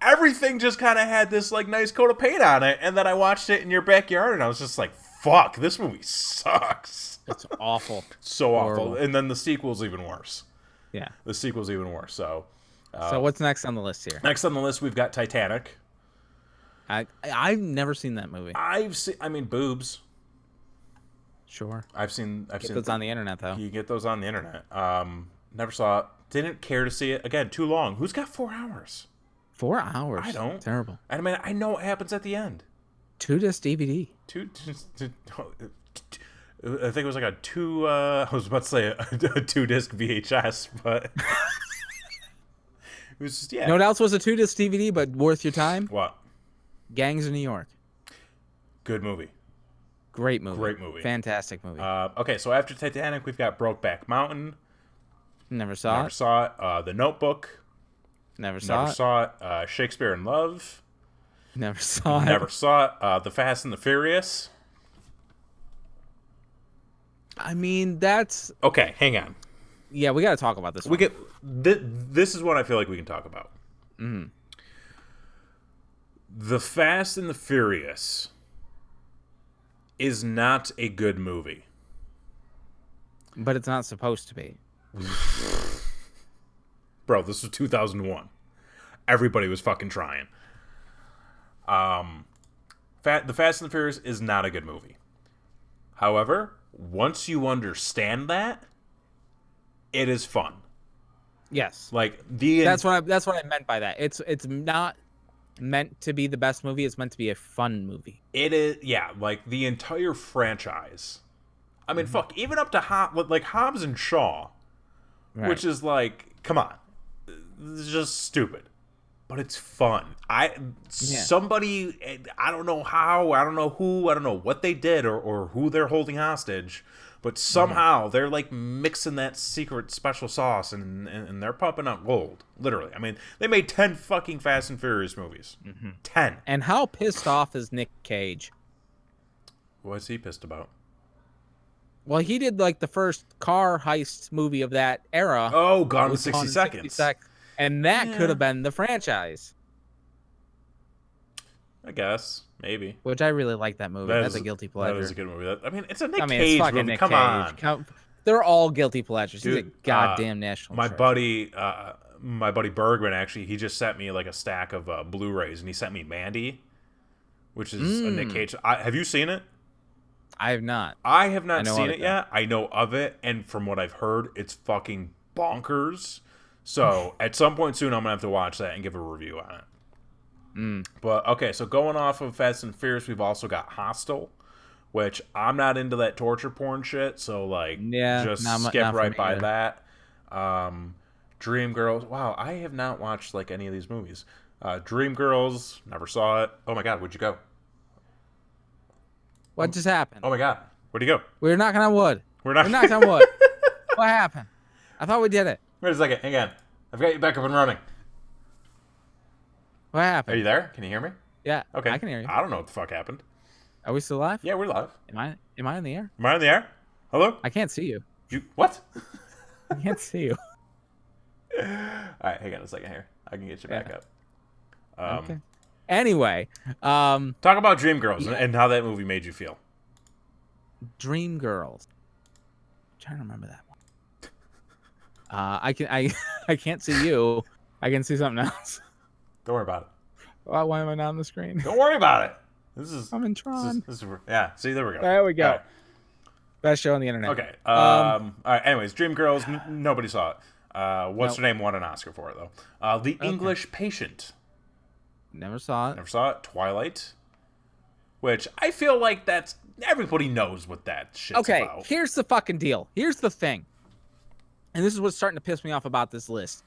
Speaker 2: everything just kind of had this, like, nice coat of paint on it. And then I watched it in your backyard, and I was just like, fuck, this movie sucks.
Speaker 1: It's awful.
Speaker 2: So horrible. Awful. And then the sequel's even worse.
Speaker 1: Yeah.
Speaker 2: The sequel's even worse. So
Speaker 1: what's next on the list here?
Speaker 2: Next on the list, we've got Titanic.
Speaker 1: I've never seen that movie.
Speaker 2: Boobs.
Speaker 1: Sure.
Speaker 2: I've seen
Speaker 1: those on the internet, though.
Speaker 2: You get those on the internet. Never saw it. Didn't care to see it. Again, too long. Who's got 4 hours?
Speaker 1: 4 hours?
Speaker 2: I don't.
Speaker 1: Terrible.
Speaker 2: I mean, I know what happens at the end.
Speaker 1: 2-disc DVD.
Speaker 2: I think it was like a two. I was about to say a 2-disc VHS, but it was just, yeah.
Speaker 1: You know what else was a 2-disc DVD, but worth your time?
Speaker 2: What?
Speaker 1: Gangs of New York.
Speaker 2: Good movie.
Speaker 1: Great movie.
Speaker 2: Great movie.
Speaker 1: Fantastic movie.
Speaker 2: Okay, so after Titanic, we've got Brokeback Mountain.
Speaker 1: Never saw
Speaker 2: Never
Speaker 1: it.
Speaker 2: saw it. The Notebook.
Speaker 1: Never saw
Speaker 2: it. Shakespeare in Love.
Speaker 1: Never saw it.
Speaker 2: Never saw it. The Fast and the Furious.
Speaker 1: I mean, that's...
Speaker 2: Okay, hang on.
Speaker 1: Yeah, we got to talk about this one.
Speaker 2: This is what I feel like we can talk about.
Speaker 1: Mm-hmm.
Speaker 2: The Fast and the Furious is not a good movie.
Speaker 1: But it's not supposed to be.
Speaker 2: Bro, this was 2001. Everybody was fucking trying. The Fast and the Furious is not a good movie. However, once you understand that, it is fun.
Speaker 1: Yes.
Speaker 2: Like
Speaker 1: that's what I meant by that. It's not meant to be the best movie. It's meant to be a fun movie.
Speaker 2: It is, yeah. Like the entire franchise. I mean, fuck, even up to Hobbs and Shaw, right. Which is like, come on, it's just stupid, but it's fun. Somebody, I don't know how, I don't know who, I don't know what they did or who they're holding hostage, but somehow they're like mixing that secret special sauce and they're pumping out gold. Literally, I mean, they made 10 fucking Fast and Furious movies. 10.
Speaker 1: And how pissed off is Nick Cage?
Speaker 2: What's he pissed about?
Speaker 1: Well, he did like the first car heist movie of that era.
Speaker 2: Oh, Gone in 60 Seconds.
Speaker 1: And that could have been the franchise.
Speaker 2: I guess. Maybe.
Speaker 1: Which I really like that movie. That's a guilty pleasure.
Speaker 2: That is a good movie. I mean, it's a Nick Cage movie.
Speaker 1: Nick
Speaker 2: Come
Speaker 1: Cage.
Speaker 2: on.
Speaker 1: They're all guilty pleasures.
Speaker 2: Dude,
Speaker 1: he's a goddamn national treasure.
Speaker 2: My buddy Bergman, actually, he just sent me like a stack of Blu-rays, and he sent me Mandy, which is a Nick Cage. Have you seen it?
Speaker 1: I have not.
Speaker 2: I have not seen it yet. I know of it, and from what I've heard, it's fucking bonkers. So at some point soon, I'm gonna have to watch that and give a review on it. But okay, so going off of Fast and Furious, we've also got Hostel, which I'm not into that torture porn shit. So like, just skip right by that. Dreamgirls. Wow, I have not watched like any of these movies. Dreamgirls, never saw it. Oh my god, where'd you go?
Speaker 1: What just happened?
Speaker 2: Oh my god, where'd you go?
Speaker 1: We were knocking on wood.
Speaker 2: We
Speaker 1: knocked on wood. What happened? I thought we did it.
Speaker 2: Wait a second, hang on. I've got you back up and running.
Speaker 1: What happened?
Speaker 2: Are you there? Can you hear me?
Speaker 1: Yeah.
Speaker 2: Okay.
Speaker 1: I can hear you.
Speaker 2: I don't know what the fuck happened.
Speaker 1: Are we still live?
Speaker 2: Yeah, we're live.
Speaker 1: Am I in the air?
Speaker 2: Am I in the air? Hello?
Speaker 1: I can't see you.
Speaker 2: You what?
Speaker 1: I can't see you.
Speaker 2: All right, hang on a second here. I can get you back up.
Speaker 1: Okay. Anyway,
Speaker 2: talk about Dreamgirls and how that movie made you feel.
Speaker 1: Dreamgirls. I'm trying to remember that one. I can't see you. I can see something else.
Speaker 2: Don't worry about it.
Speaker 1: Why am I not on the screen?
Speaker 2: Don't worry about it.
Speaker 1: I'm in Tron.
Speaker 2: Yeah. See, there we go.
Speaker 1: There we go.
Speaker 2: Right.
Speaker 1: Best show on the internet.
Speaker 2: Okay. All right. Anyways, Dreamgirls. Nobody saw it. What's her name? Won an Oscar for it though. The English Patient.
Speaker 1: Never saw it.
Speaker 2: Never saw it. Twilight. Which I feel like that's everybody knows what that shit's about.
Speaker 1: Okay. Here's the fucking deal. Here's the thing. And this is what's starting to piss me off about this list.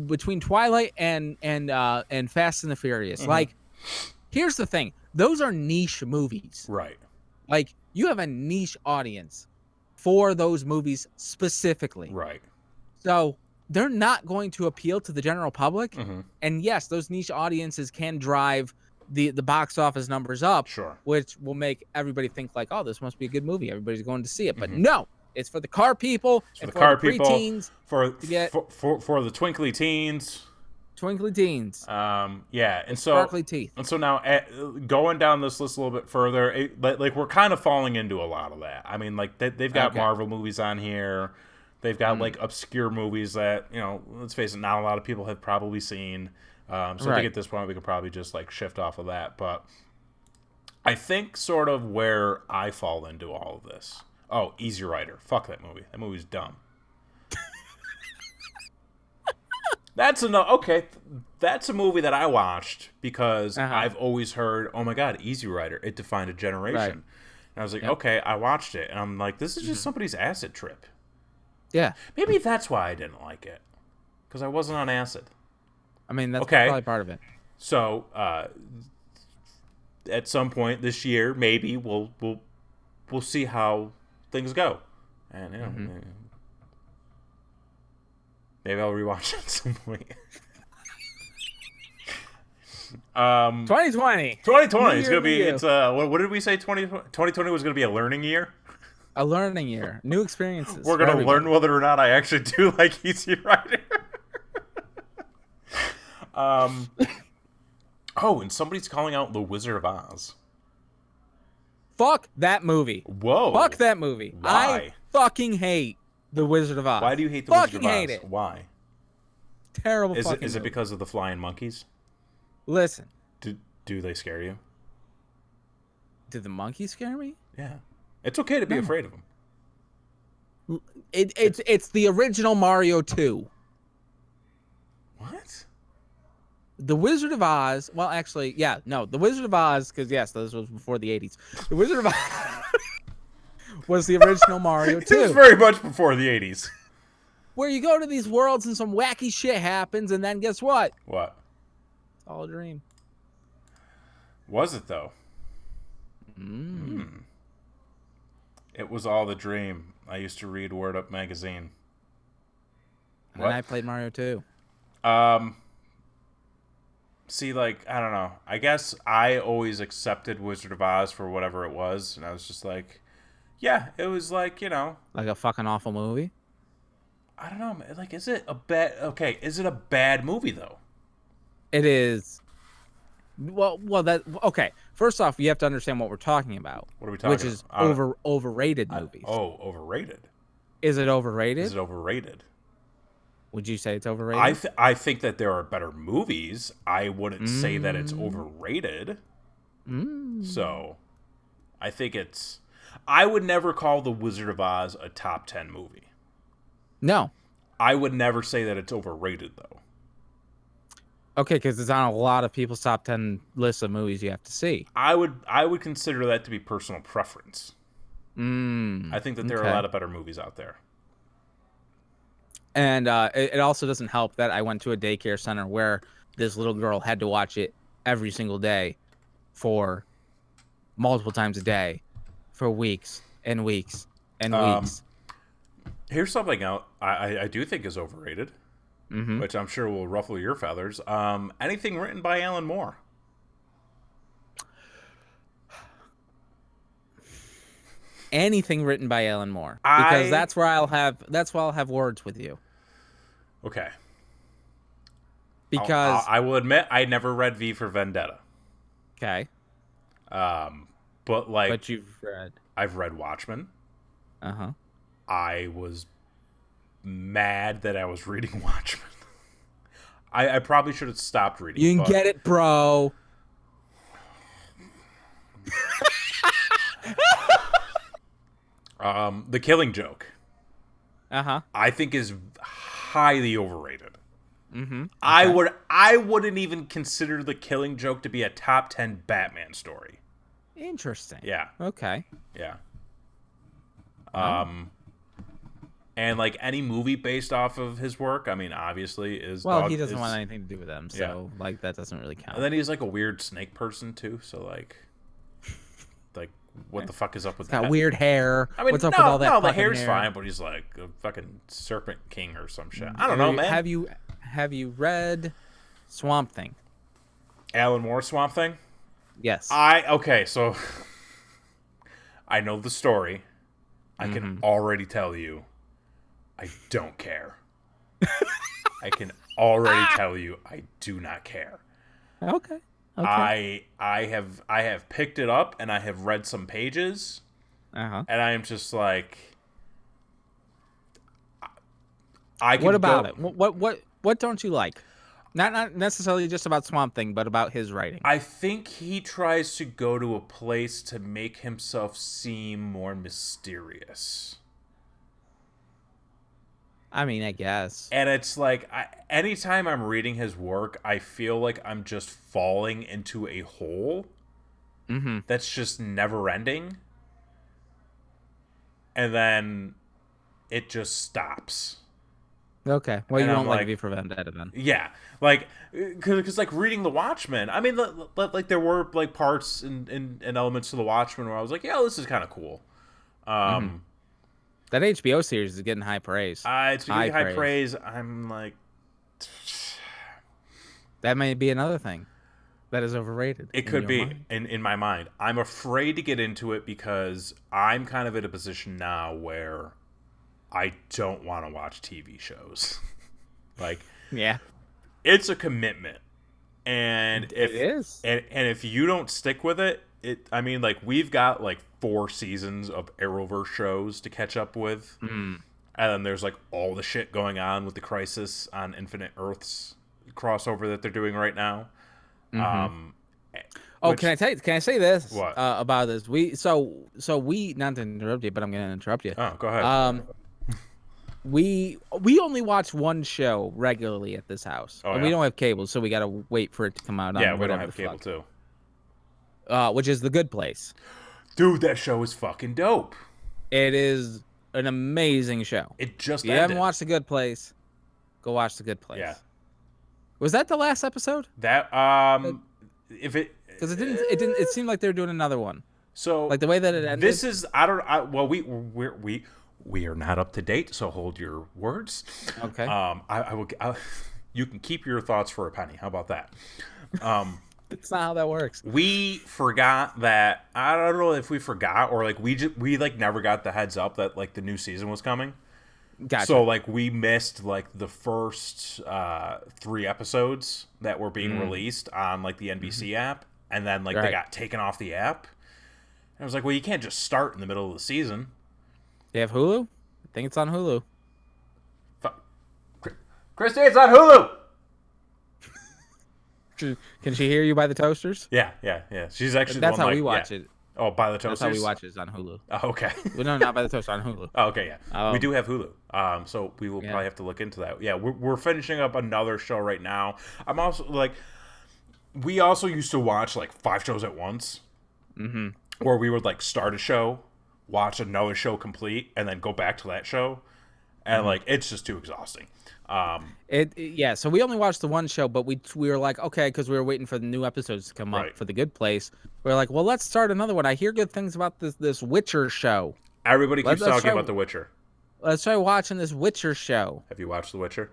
Speaker 1: Between Twilight and Fast and the Furious. Like, here's the thing. Those are niche movies.
Speaker 2: Right.
Speaker 1: Like, you have a niche audience for those movies specifically.
Speaker 2: Right.
Speaker 1: So they're not going to appeal to the general public. And yes, those niche audiences can drive the box office numbers up.
Speaker 2: Sure.
Speaker 1: Which will make everybody think like, oh, this must be a good movie. Everybody's going to see it. But no. It's for the car people, and for the preteens,
Speaker 2: for the twinkly teens.
Speaker 1: Twinkly teens.
Speaker 2: Yeah, and so
Speaker 1: sparkly teeth.
Speaker 2: And so now, going down this list a little bit further, like we're kind of falling into a lot of that. I mean, like they've got Marvel movies on here. They've got like obscure movies that, you know, let's face it, not a lot of people have probably seen. So I think at this point we could probably just like shift off of that. But I think sort of where I fall into all of this. Oh, Easy Rider. Fuck that movie. That movie's dumb. That's okay. That's a movie that I watched because
Speaker 1: Uh-huh.
Speaker 2: I've always heard, "Oh my God, Easy Rider! It defined a generation."
Speaker 1: Right.
Speaker 2: And I was like,
Speaker 1: Yep.
Speaker 2: "Okay." I watched it, and I'm like, "This is just somebody's acid trip."
Speaker 1: Yeah.
Speaker 2: Maybe that's why I didn't like it because I wasn't on acid.
Speaker 1: I mean, that's
Speaker 2: Okay,
Speaker 1: probably part of it.
Speaker 2: so at some point this year, maybe we'll see how things go, and maybe I'll rewatch it at some point.
Speaker 1: 2020.
Speaker 2: 2020
Speaker 1: New
Speaker 2: is
Speaker 1: year,
Speaker 2: gonna
Speaker 1: new
Speaker 2: be.
Speaker 1: you.
Speaker 2: It's what did we say? 2020 was gonna be a learning year.
Speaker 1: A learning year, new experiences.
Speaker 2: We're
Speaker 1: for
Speaker 2: gonna
Speaker 1: everybody.
Speaker 2: learn whether or not I actually do like Easy Rider. Oh, and somebody's calling out The Wizard of Oz.
Speaker 1: Fuck that movie.
Speaker 2: Whoa.
Speaker 1: Fuck that movie.
Speaker 2: Why?
Speaker 1: I fucking hate The Wizard of Oz.
Speaker 2: Why do you hate The
Speaker 1: fucking
Speaker 2: Wizard of Oz?
Speaker 1: hate it.
Speaker 2: Why?
Speaker 1: Terrible
Speaker 2: Is
Speaker 1: fucking
Speaker 2: it
Speaker 1: movie.
Speaker 2: because of the flying monkeys?
Speaker 1: Listen,
Speaker 2: Do they scare you?
Speaker 1: did the monkey scare me?
Speaker 2: Yeah. It's okay to be afraid of them.
Speaker 1: It's the original Mario 2.
Speaker 2: What?
Speaker 1: The Wizard of Oz. Well, actually, yeah, no, The Wizard of Oz, because yes, this was before the 80s. The Wizard of Oz was the original Mario 2.
Speaker 2: It was very much before the 80s.
Speaker 1: Where you go to these worlds and some wacky shit happens, and then guess what?
Speaker 2: What?
Speaker 1: It's all a dream.
Speaker 2: Was it, though?
Speaker 1: Mm.
Speaker 2: It was all the dream. I used to read Word Up magazine.
Speaker 1: And I played Mario 2.
Speaker 2: See, like, I don't know. I guess I always accepted Wizard of Oz for whatever it was, and I was just like, yeah, it was like,
Speaker 1: Like a fucking awful movie?
Speaker 2: I don't know. Like, is it a bad movie, though?
Speaker 1: It is. Well, okay. First off, you have to understand what we're talking about.
Speaker 2: What are we talking about?
Speaker 1: Which is overrated movies.
Speaker 2: Overrated.
Speaker 1: Is it overrated?
Speaker 2: Is it overrated?
Speaker 1: Would you say it's overrated?
Speaker 2: I think that there are better movies. I wouldn't say that it's overrated. So, I think it's... I would never call The Wizard of Oz a top 10 movie.
Speaker 1: No.
Speaker 2: I would never say that it's overrated, though.
Speaker 1: Okay, because it's on a lot of people's top 10 lists of movies you have to see.
Speaker 2: I would consider that to be personal preference. I think that there are a lot of better movies out there.
Speaker 1: And it also doesn't help that I went to a daycare center where this little girl had to watch it every single day for multiple times a day for weeks and weeks and weeks.
Speaker 2: Here's something I do think is overrated, which I'm sure will ruffle your feathers. Anything written by Alan Moore.
Speaker 1: Anything written by Alan Moore, because that's where I'll have words with you.
Speaker 2: Okay.
Speaker 1: Because
Speaker 2: I will admit I never read V for Vendetta.
Speaker 1: Okay.
Speaker 2: But
Speaker 1: you've read.
Speaker 2: I've read Watchmen.
Speaker 1: Uh-huh.
Speaker 2: I was mad that I was reading Watchmen. I probably should have stopped reading.
Speaker 1: You can get it, bro.
Speaker 2: The Killing Joke.
Speaker 1: Uh-huh.
Speaker 2: I think is highly overrated.
Speaker 1: Mm-hmm. Okay.
Speaker 2: I wouldn't even consider The Killing Joke to be a top 10 Batman story.
Speaker 1: Interesting.
Speaker 2: Yeah.
Speaker 1: Okay.
Speaker 2: Yeah. And like any movie based off of his work, I mean, obviously is
Speaker 1: he doesn't want anything to do with them, so like that doesn't really count.
Speaker 2: And then he's like a weird snake person too, so like what the fuck is up with that?
Speaker 1: Got weird hair.
Speaker 2: I mean,
Speaker 1: what's up with all that?
Speaker 2: No, the hair's
Speaker 1: hair?
Speaker 2: fine, but he's like a fucking serpent king or some shit. I don't know, man.
Speaker 1: Have you read Swamp Thing?
Speaker 2: Alan Moore Swamp Thing?
Speaker 1: Yes.
Speaker 2: Okay, so I know the story. I can already tell you I don't care. I can already tell you I do not care.
Speaker 1: Okay.
Speaker 2: I have picked it up and I have read some pages.
Speaker 1: Uh-huh.
Speaker 2: And I am just like
Speaker 1: What about it? What don't you like? Not necessarily just about Swamp Thing, but about his writing.
Speaker 2: I think he tries to go to a place to make himself seem more mysterious.
Speaker 1: I mean, I guess.
Speaker 2: And it's like, anytime I'm reading his work, I feel like I'm just falling into a hole that's just never ending. And then it just stops.
Speaker 1: Okay. Well,
Speaker 2: And
Speaker 1: you
Speaker 2: I'm
Speaker 1: won't like
Speaker 2: like,
Speaker 1: V for Vendetta then.
Speaker 2: yeah. Like, because like reading The Watchmen, I mean, like there were like parts and elements to The Watchmen where I was like, yeah, this is kind of cool.
Speaker 1: Hmm. That HBO series is getting high praise.
Speaker 2: It's
Speaker 1: High
Speaker 2: getting high
Speaker 1: praise.
Speaker 2: praise. I'm like,
Speaker 1: That may be another thing that is overrated
Speaker 2: it
Speaker 1: in
Speaker 2: could
Speaker 1: your
Speaker 2: be
Speaker 1: mind.
Speaker 2: in my mind. I'm afraid to get into it because I'm kind of in a position now where I don't want to watch TV shows. Like,
Speaker 1: Yeah,
Speaker 2: it's a commitment. And
Speaker 1: it is.
Speaker 2: and if you don't stick with it, I mean, like, we've got like 4 seasons of Arrowverse shows to catch up with.
Speaker 1: Mm.
Speaker 2: And then there's like all the shit going on with the Crisis on Infinite Earths crossover that they're doing right now.
Speaker 1: Mm-hmm.
Speaker 2: Um,
Speaker 1: Oh,
Speaker 2: which,
Speaker 1: can I tell you? Can I say this
Speaker 2: what?
Speaker 1: about this? We not to interrupt you, but I'm going to interrupt you.
Speaker 2: Oh, go ahead.
Speaker 1: We only watch one show regularly at this house,
Speaker 2: Oh,
Speaker 1: and
Speaker 2: yeah?
Speaker 1: we don't have cable, so we got to wait for it to come out
Speaker 2: Yeah,
Speaker 1: on
Speaker 2: we don't
Speaker 1: whatever
Speaker 2: have
Speaker 1: the
Speaker 2: cable
Speaker 1: fuck.
Speaker 2: too.
Speaker 1: Which is The Good Place.
Speaker 2: Dude, that show is fucking dope.
Speaker 1: It is an amazing show.
Speaker 2: It just
Speaker 1: If you
Speaker 2: ended.
Speaker 1: haven't watched The Good Place, go watch The Good Place.
Speaker 2: Yeah.
Speaker 1: Was that the last episode?
Speaker 2: That if it
Speaker 1: Because it seemed like they were doing another one.
Speaker 2: so
Speaker 1: Like the way that it ended.
Speaker 2: this is well we are not up to date, so hold your words.
Speaker 1: Okay.
Speaker 2: I will you can keep your thoughts for a penny. How about that?
Speaker 1: That's not how that works.
Speaker 2: We forgot that. I don't know if we forgot or like we like never got the heads up that like the new season was coming.
Speaker 1: Gotcha.
Speaker 2: So like we missed like the first 3 episodes that were being released on like the NBC app, and then like they got taken off the app. And I was like, well, you can't just start in the middle of the season.
Speaker 1: You have Hulu? I think it's on Hulu.
Speaker 2: Christy, it's on Hulu.
Speaker 1: Can she hear you by the toasters?
Speaker 2: Yeah. She's actually
Speaker 1: That's
Speaker 2: the one,
Speaker 1: how we
Speaker 2: like,
Speaker 1: watch it.
Speaker 2: Oh, by the toasters.
Speaker 1: That's how we watch it. It's on Hulu.
Speaker 2: Oh, okay.
Speaker 1: Well, no, not by the toaster. On Hulu.
Speaker 2: Oh, okay, yeah. We do have Hulu. So we will probably have to look into that. Yeah, we're finishing up another show right now. I'm also like, we also used to watch like 5 shows at once.
Speaker 1: Mm-hmm.
Speaker 2: Where we would like start a show, watch another show complete, and then go back to that show, and like it's just too exhausting.
Speaker 1: Yeah. So we only watched the one show, but we were like, okay, because we were waiting for the new episodes to come up for The Good Place. We are like, well, let's start another one. I hear good things about this Witcher show.
Speaker 2: Everybody keeps talking about The Witcher.
Speaker 1: Let's try watching this Witcher show.
Speaker 2: Have you watched The Witcher?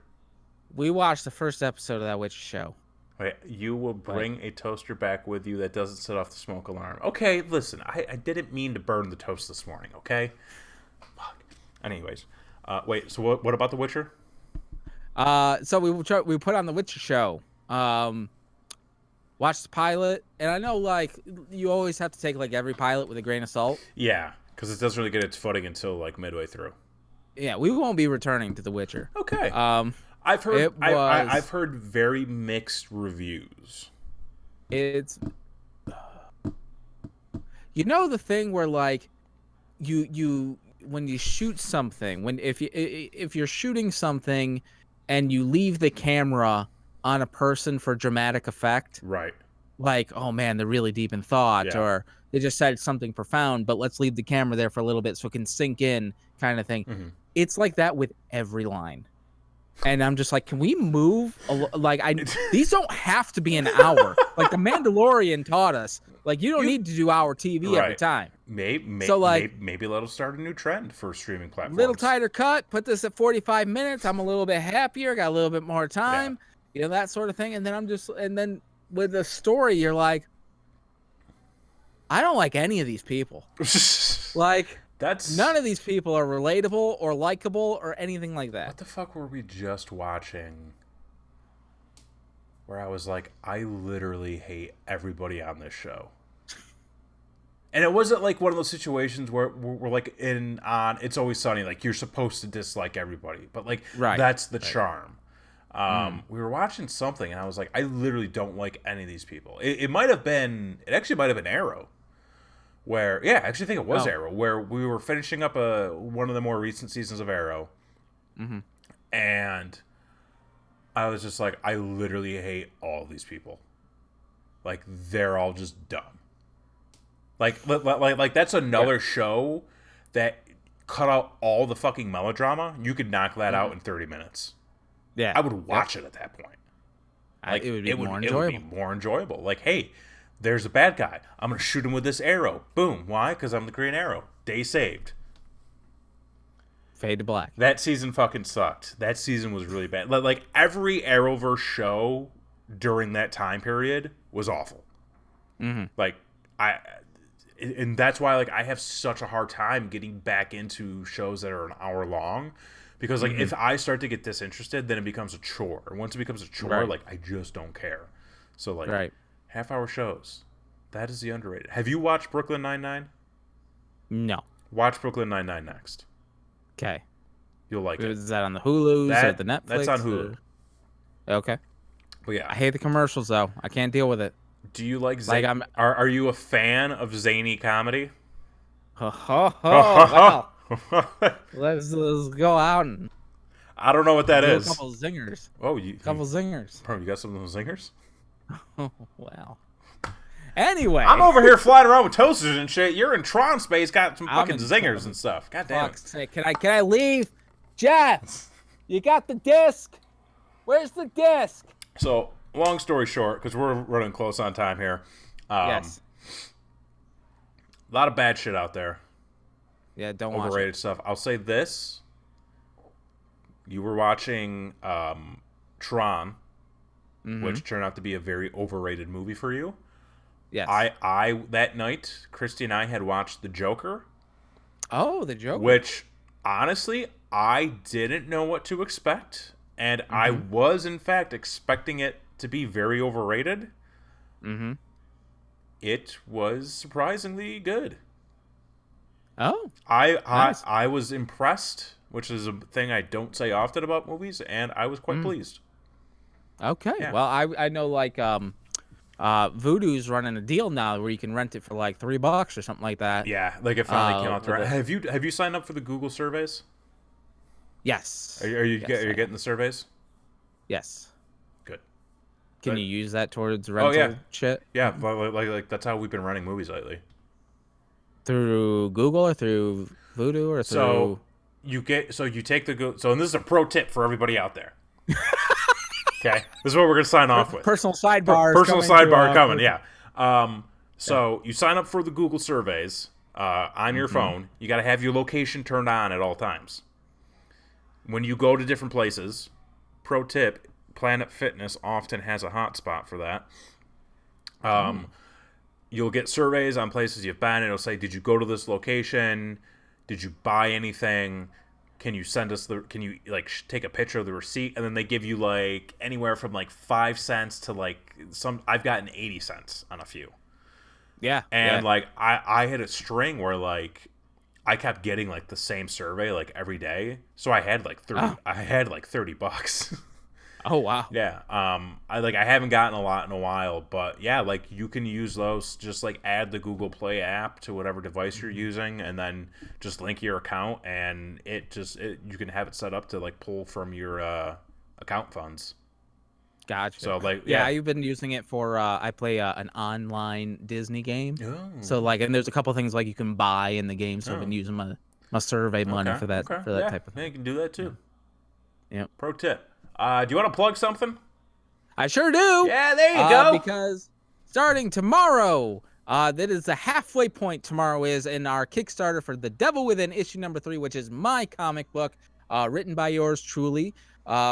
Speaker 1: We watched the first episode of that Witcher show.
Speaker 2: Wait, you will bring a toaster back with you that doesn't set off the smoke alarm. Okay, listen, I didn't mean to burn the toast this morning, okay? Fuck. Anyways, wait, so what about The Witcher?
Speaker 1: So we put on the Witcher show. Watched the pilot, and I know like you always have to take like every pilot with a grain of salt.
Speaker 2: Yeah, because it doesn't really get its footing until like midway through.
Speaker 1: Yeah, we won't be returning to The Witcher.
Speaker 2: Okay. I've heard I've heard very mixed reviews.
Speaker 1: It's the thing where like you when you shoot something, if you're shooting something and you leave the camera on a person for dramatic effect,
Speaker 2: right?
Speaker 1: Like, oh man, they're really deep in thought, or they just said something profound, but let's leave the camera there for a little bit so it can sink in, kind of thing.
Speaker 2: Mm-hmm.
Speaker 1: It's like that with every line. And I'm just like, can we move? These don't have to be an hour. Like The Mandalorian taught us. Like, you don't need to do hour TV every time.
Speaker 2: Maybe that'll start a new trend for streaming platforms.
Speaker 1: Little tighter cut. Put this at 45 minutes. I'm a little bit happier. Got a little bit more time. Yeah. That sort of thing. And then with the story, you're like, I don't like any of these people. Like. None of these people are relatable or likable or anything like that.
Speaker 2: What the fuck were we just watching? Where I was like, I literally hate everybody on this show. And it wasn't like one of those situations where we're like on It's Always Sunny, like you're supposed to dislike everybody, but like that's the charm. We were watching something, and I was like, I literally don't like any of these people. It actually might have been Arrow. I actually think it was Arrow, where we were finishing up one of the more recent seasons of Arrow.
Speaker 1: Mm-hmm.
Speaker 2: And I was just like, I literally hate all these people. Like, they're all just dumb. Like that's another show that cut out all the fucking melodrama. You could knock that out in 30 minutes.
Speaker 1: Yeah.
Speaker 2: I would watch it at that point. Like,
Speaker 1: it would be more enjoyable.
Speaker 2: It would be more enjoyable. Like, hey, there's a bad guy. I'm going to shoot him with this arrow. Boom. Why? Because I'm the Green Arrow. Day saved.
Speaker 1: Fade to black.
Speaker 2: That season fucking sucked. That season was really bad. Like, every Arrowverse show during that time period was awful.
Speaker 1: Mm-hmm.
Speaker 2: Like, and that's why, like, I have such a hard time getting back into shows that are an hour long. Because, like, if I start to get disinterested, then it becomes a chore. And once it becomes a chore, like, I just don't care. So, like, half-hour shows. That is the underrated. Have you watched Brooklyn Nine-Nine?
Speaker 1: No.
Speaker 2: Watch Brooklyn Nine-Nine next.
Speaker 1: Okay.
Speaker 2: You'll like it.
Speaker 1: Is that on the Hulu's or the Netflix?
Speaker 2: That's on Hulu.
Speaker 1: Okay.
Speaker 2: But yeah.
Speaker 1: I hate the commercials, though. I can't deal with it.
Speaker 2: Do you like are you a fan of zany comedy?
Speaker 1: Wow. Let's go out and
Speaker 2: I don't know what that is.
Speaker 1: A couple zingers.
Speaker 2: Oh,
Speaker 1: couple zingers.
Speaker 2: Bro, you got some of those zingers?
Speaker 1: Oh, wow. Anyway,
Speaker 2: I'm over here flying around with toasters and shit. You're in Tron space, got some fucking zingers and stuff. God damn it.
Speaker 1: Can I leave? Jeff, you got the disc? Where's the disc?
Speaker 2: So, long story short, because we're running close on time here.
Speaker 1: Yes.
Speaker 2: A lot of bad shit out there.
Speaker 1: Yeah, don't watch
Speaker 2: overrated stuff. I'll say this: you were watching Tron, which turned out to be a very overrated movie for you.
Speaker 1: Yes.
Speaker 2: I that night, Christy and I had watched The Joker.
Speaker 1: Oh, The Joker.
Speaker 2: Which, honestly, I didn't know what to expect, and I was in fact expecting it to be very overrated. It was surprisingly good.
Speaker 1: Oh,
Speaker 2: nice. I was impressed, which is a thing I don't say often about movies, and I was quite pleased.
Speaker 1: Okay. Yeah. Well, I know, like, Vudu's running a deal now where you can rent it for like $3 or something like that.
Speaker 2: Yeah, like it finally came out. Have you signed up for the Google surveys?
Speaker 1: Yes.
Speaker 2: Are you getting the surveys?
Speaker 1: Yes.
Speaker 2: Good.
Speaker 1: Can you use that towards rental shit?
Speaker 2: Yeah, like that's how we've been running movies lately.
Speaker 1: Through Google or through Vudu or through...
Speaker 2: you take the Google... So, and this is a pro tip for everybody out there. Okay? This is what we're going to sign off with.
Speaker 1: Personal sidebar.
Speaker 2: Personal sidebar coming, yeah. So, you sign up for the Google surveys on your phone. You got to have your location turned on at all times. When you go to different places, pro tip, Planet Fitness often has a hotspot for that. You'll get surveys on places you've been, and it'll say, did you go to this location? Did you buy anything? Can you send us can you, like, take a picture of the receipt? And then they give you, like, anywhere from, like, 5 cents to, like, I've gotten 80 cents on a few.
Speaker 1: Yeah.
Speaker 2: And, like, I had a string where, like, I kept getting, like, the same survey, like, every day. So I had, like, $30.
Speaker 1: Oh, wow.
Speaker 2: Yeah. I haven't gotten a lot in a while, but yeah, like, you can use those, just like add the Google Play app to whatever device you're using, and then just link your account, and you can have it set up to, like, pull from your account funds.
Speaker 1: Gotcha.
Speaker 2: So, like,
Speaker 1: yeah, I've been using it for I play an online Disney game.
Speaker 2: Oh.
Speaker 1: So, like, and there's a couple things like you can buy in the game, so I've been using my survey money for that type of thing.
Speaker 2: Yeah, you can do that too.
Speaker 1: Yeah.
Speaker 2: Pro tip. Do you want to plug something?
Speaker 1: I sure do.
Speaker 2: Yeah, there you go.
Speaker 1: Because starting tomorrow, that is the halfway point tomorrow is in our Kickstarter for The Devil Within issue number 3, which is my comic book, written by yours truly.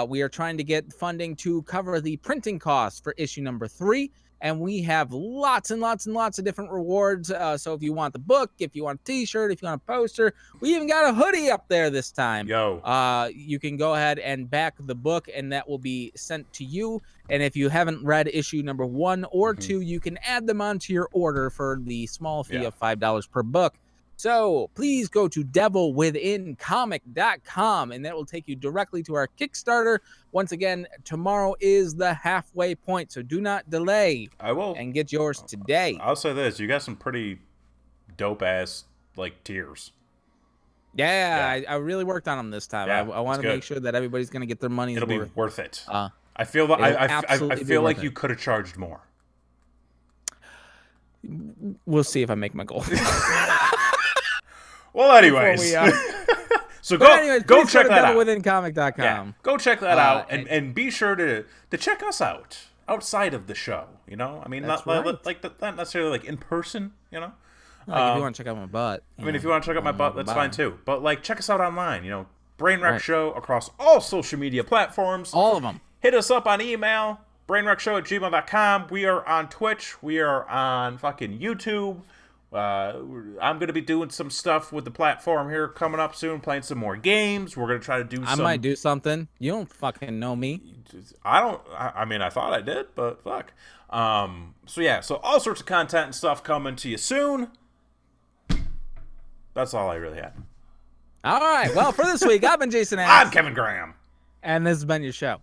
Speaker 1: We are trying to get funding to cover the printing costs for issue number 3. And we have lots and lots and lots of different rewards. So if you want the book, if you want a t-shirt, if you want a poster, we even got a hoodie up there this time. You can go ahead and back the book, and that will be sent to you. And if you haven't read issue number 1 or 2, you can add them onto your order for the small fee of $5 per book. So please go to devilwithincomic.com, and that will take you directly to our Kickstarter. Once again, tomorrow is the halfway point, so do not delay.
Speaker 2: I will.
Speaker 1: And get yours today.
Speaker 2: I'll say this. You got some pretty dope-ass, like, tiers.
Speaker 1: Yeah, I really worked on them this time.
Speaker 2: Yeah,
Speaker 1: I want to make sure that everybody's going to get their money's
Speaker 2: worth. It'll be worth it. I feel that I feel like you could have charged more.
Speaker 1: We'll see if I make my goal.
Speaker 2: Well, anyways. So go check that out.
Speaker 1: Withincomic.com.
Speaker 2: Yeah, go check that out and be sure to check us out outside of the show. You know, I mean, not necessarily like in person. You know,
Speaker 1: if you want to check out my butt.
Speaker 2: If you want to check out my butt, that's fine too. But like, check us out online. You know, Brainwreck Show across all social media platforms.
Speaker 1: All of them.
Speaker 2: Hit us up on email, brainwreckshow@gmail.com. We are on Twitch. We are on fucking YouTube. I'm going to be doing some stuff with the platform here coming up soon, playing some more games. We're going to try to do
Speaker 1: I might do something. You don't fucking know me.
Speaker 2: I mean, I thought I did, but fuck. So all sorts of content and stuff coming to you soon. That's all I really had.
Speaker 1: All right. Well, for this week, I've been Jason Ash.
Speaker 2: I'm Kevin Graham.
Speaker 1: And this has been your show.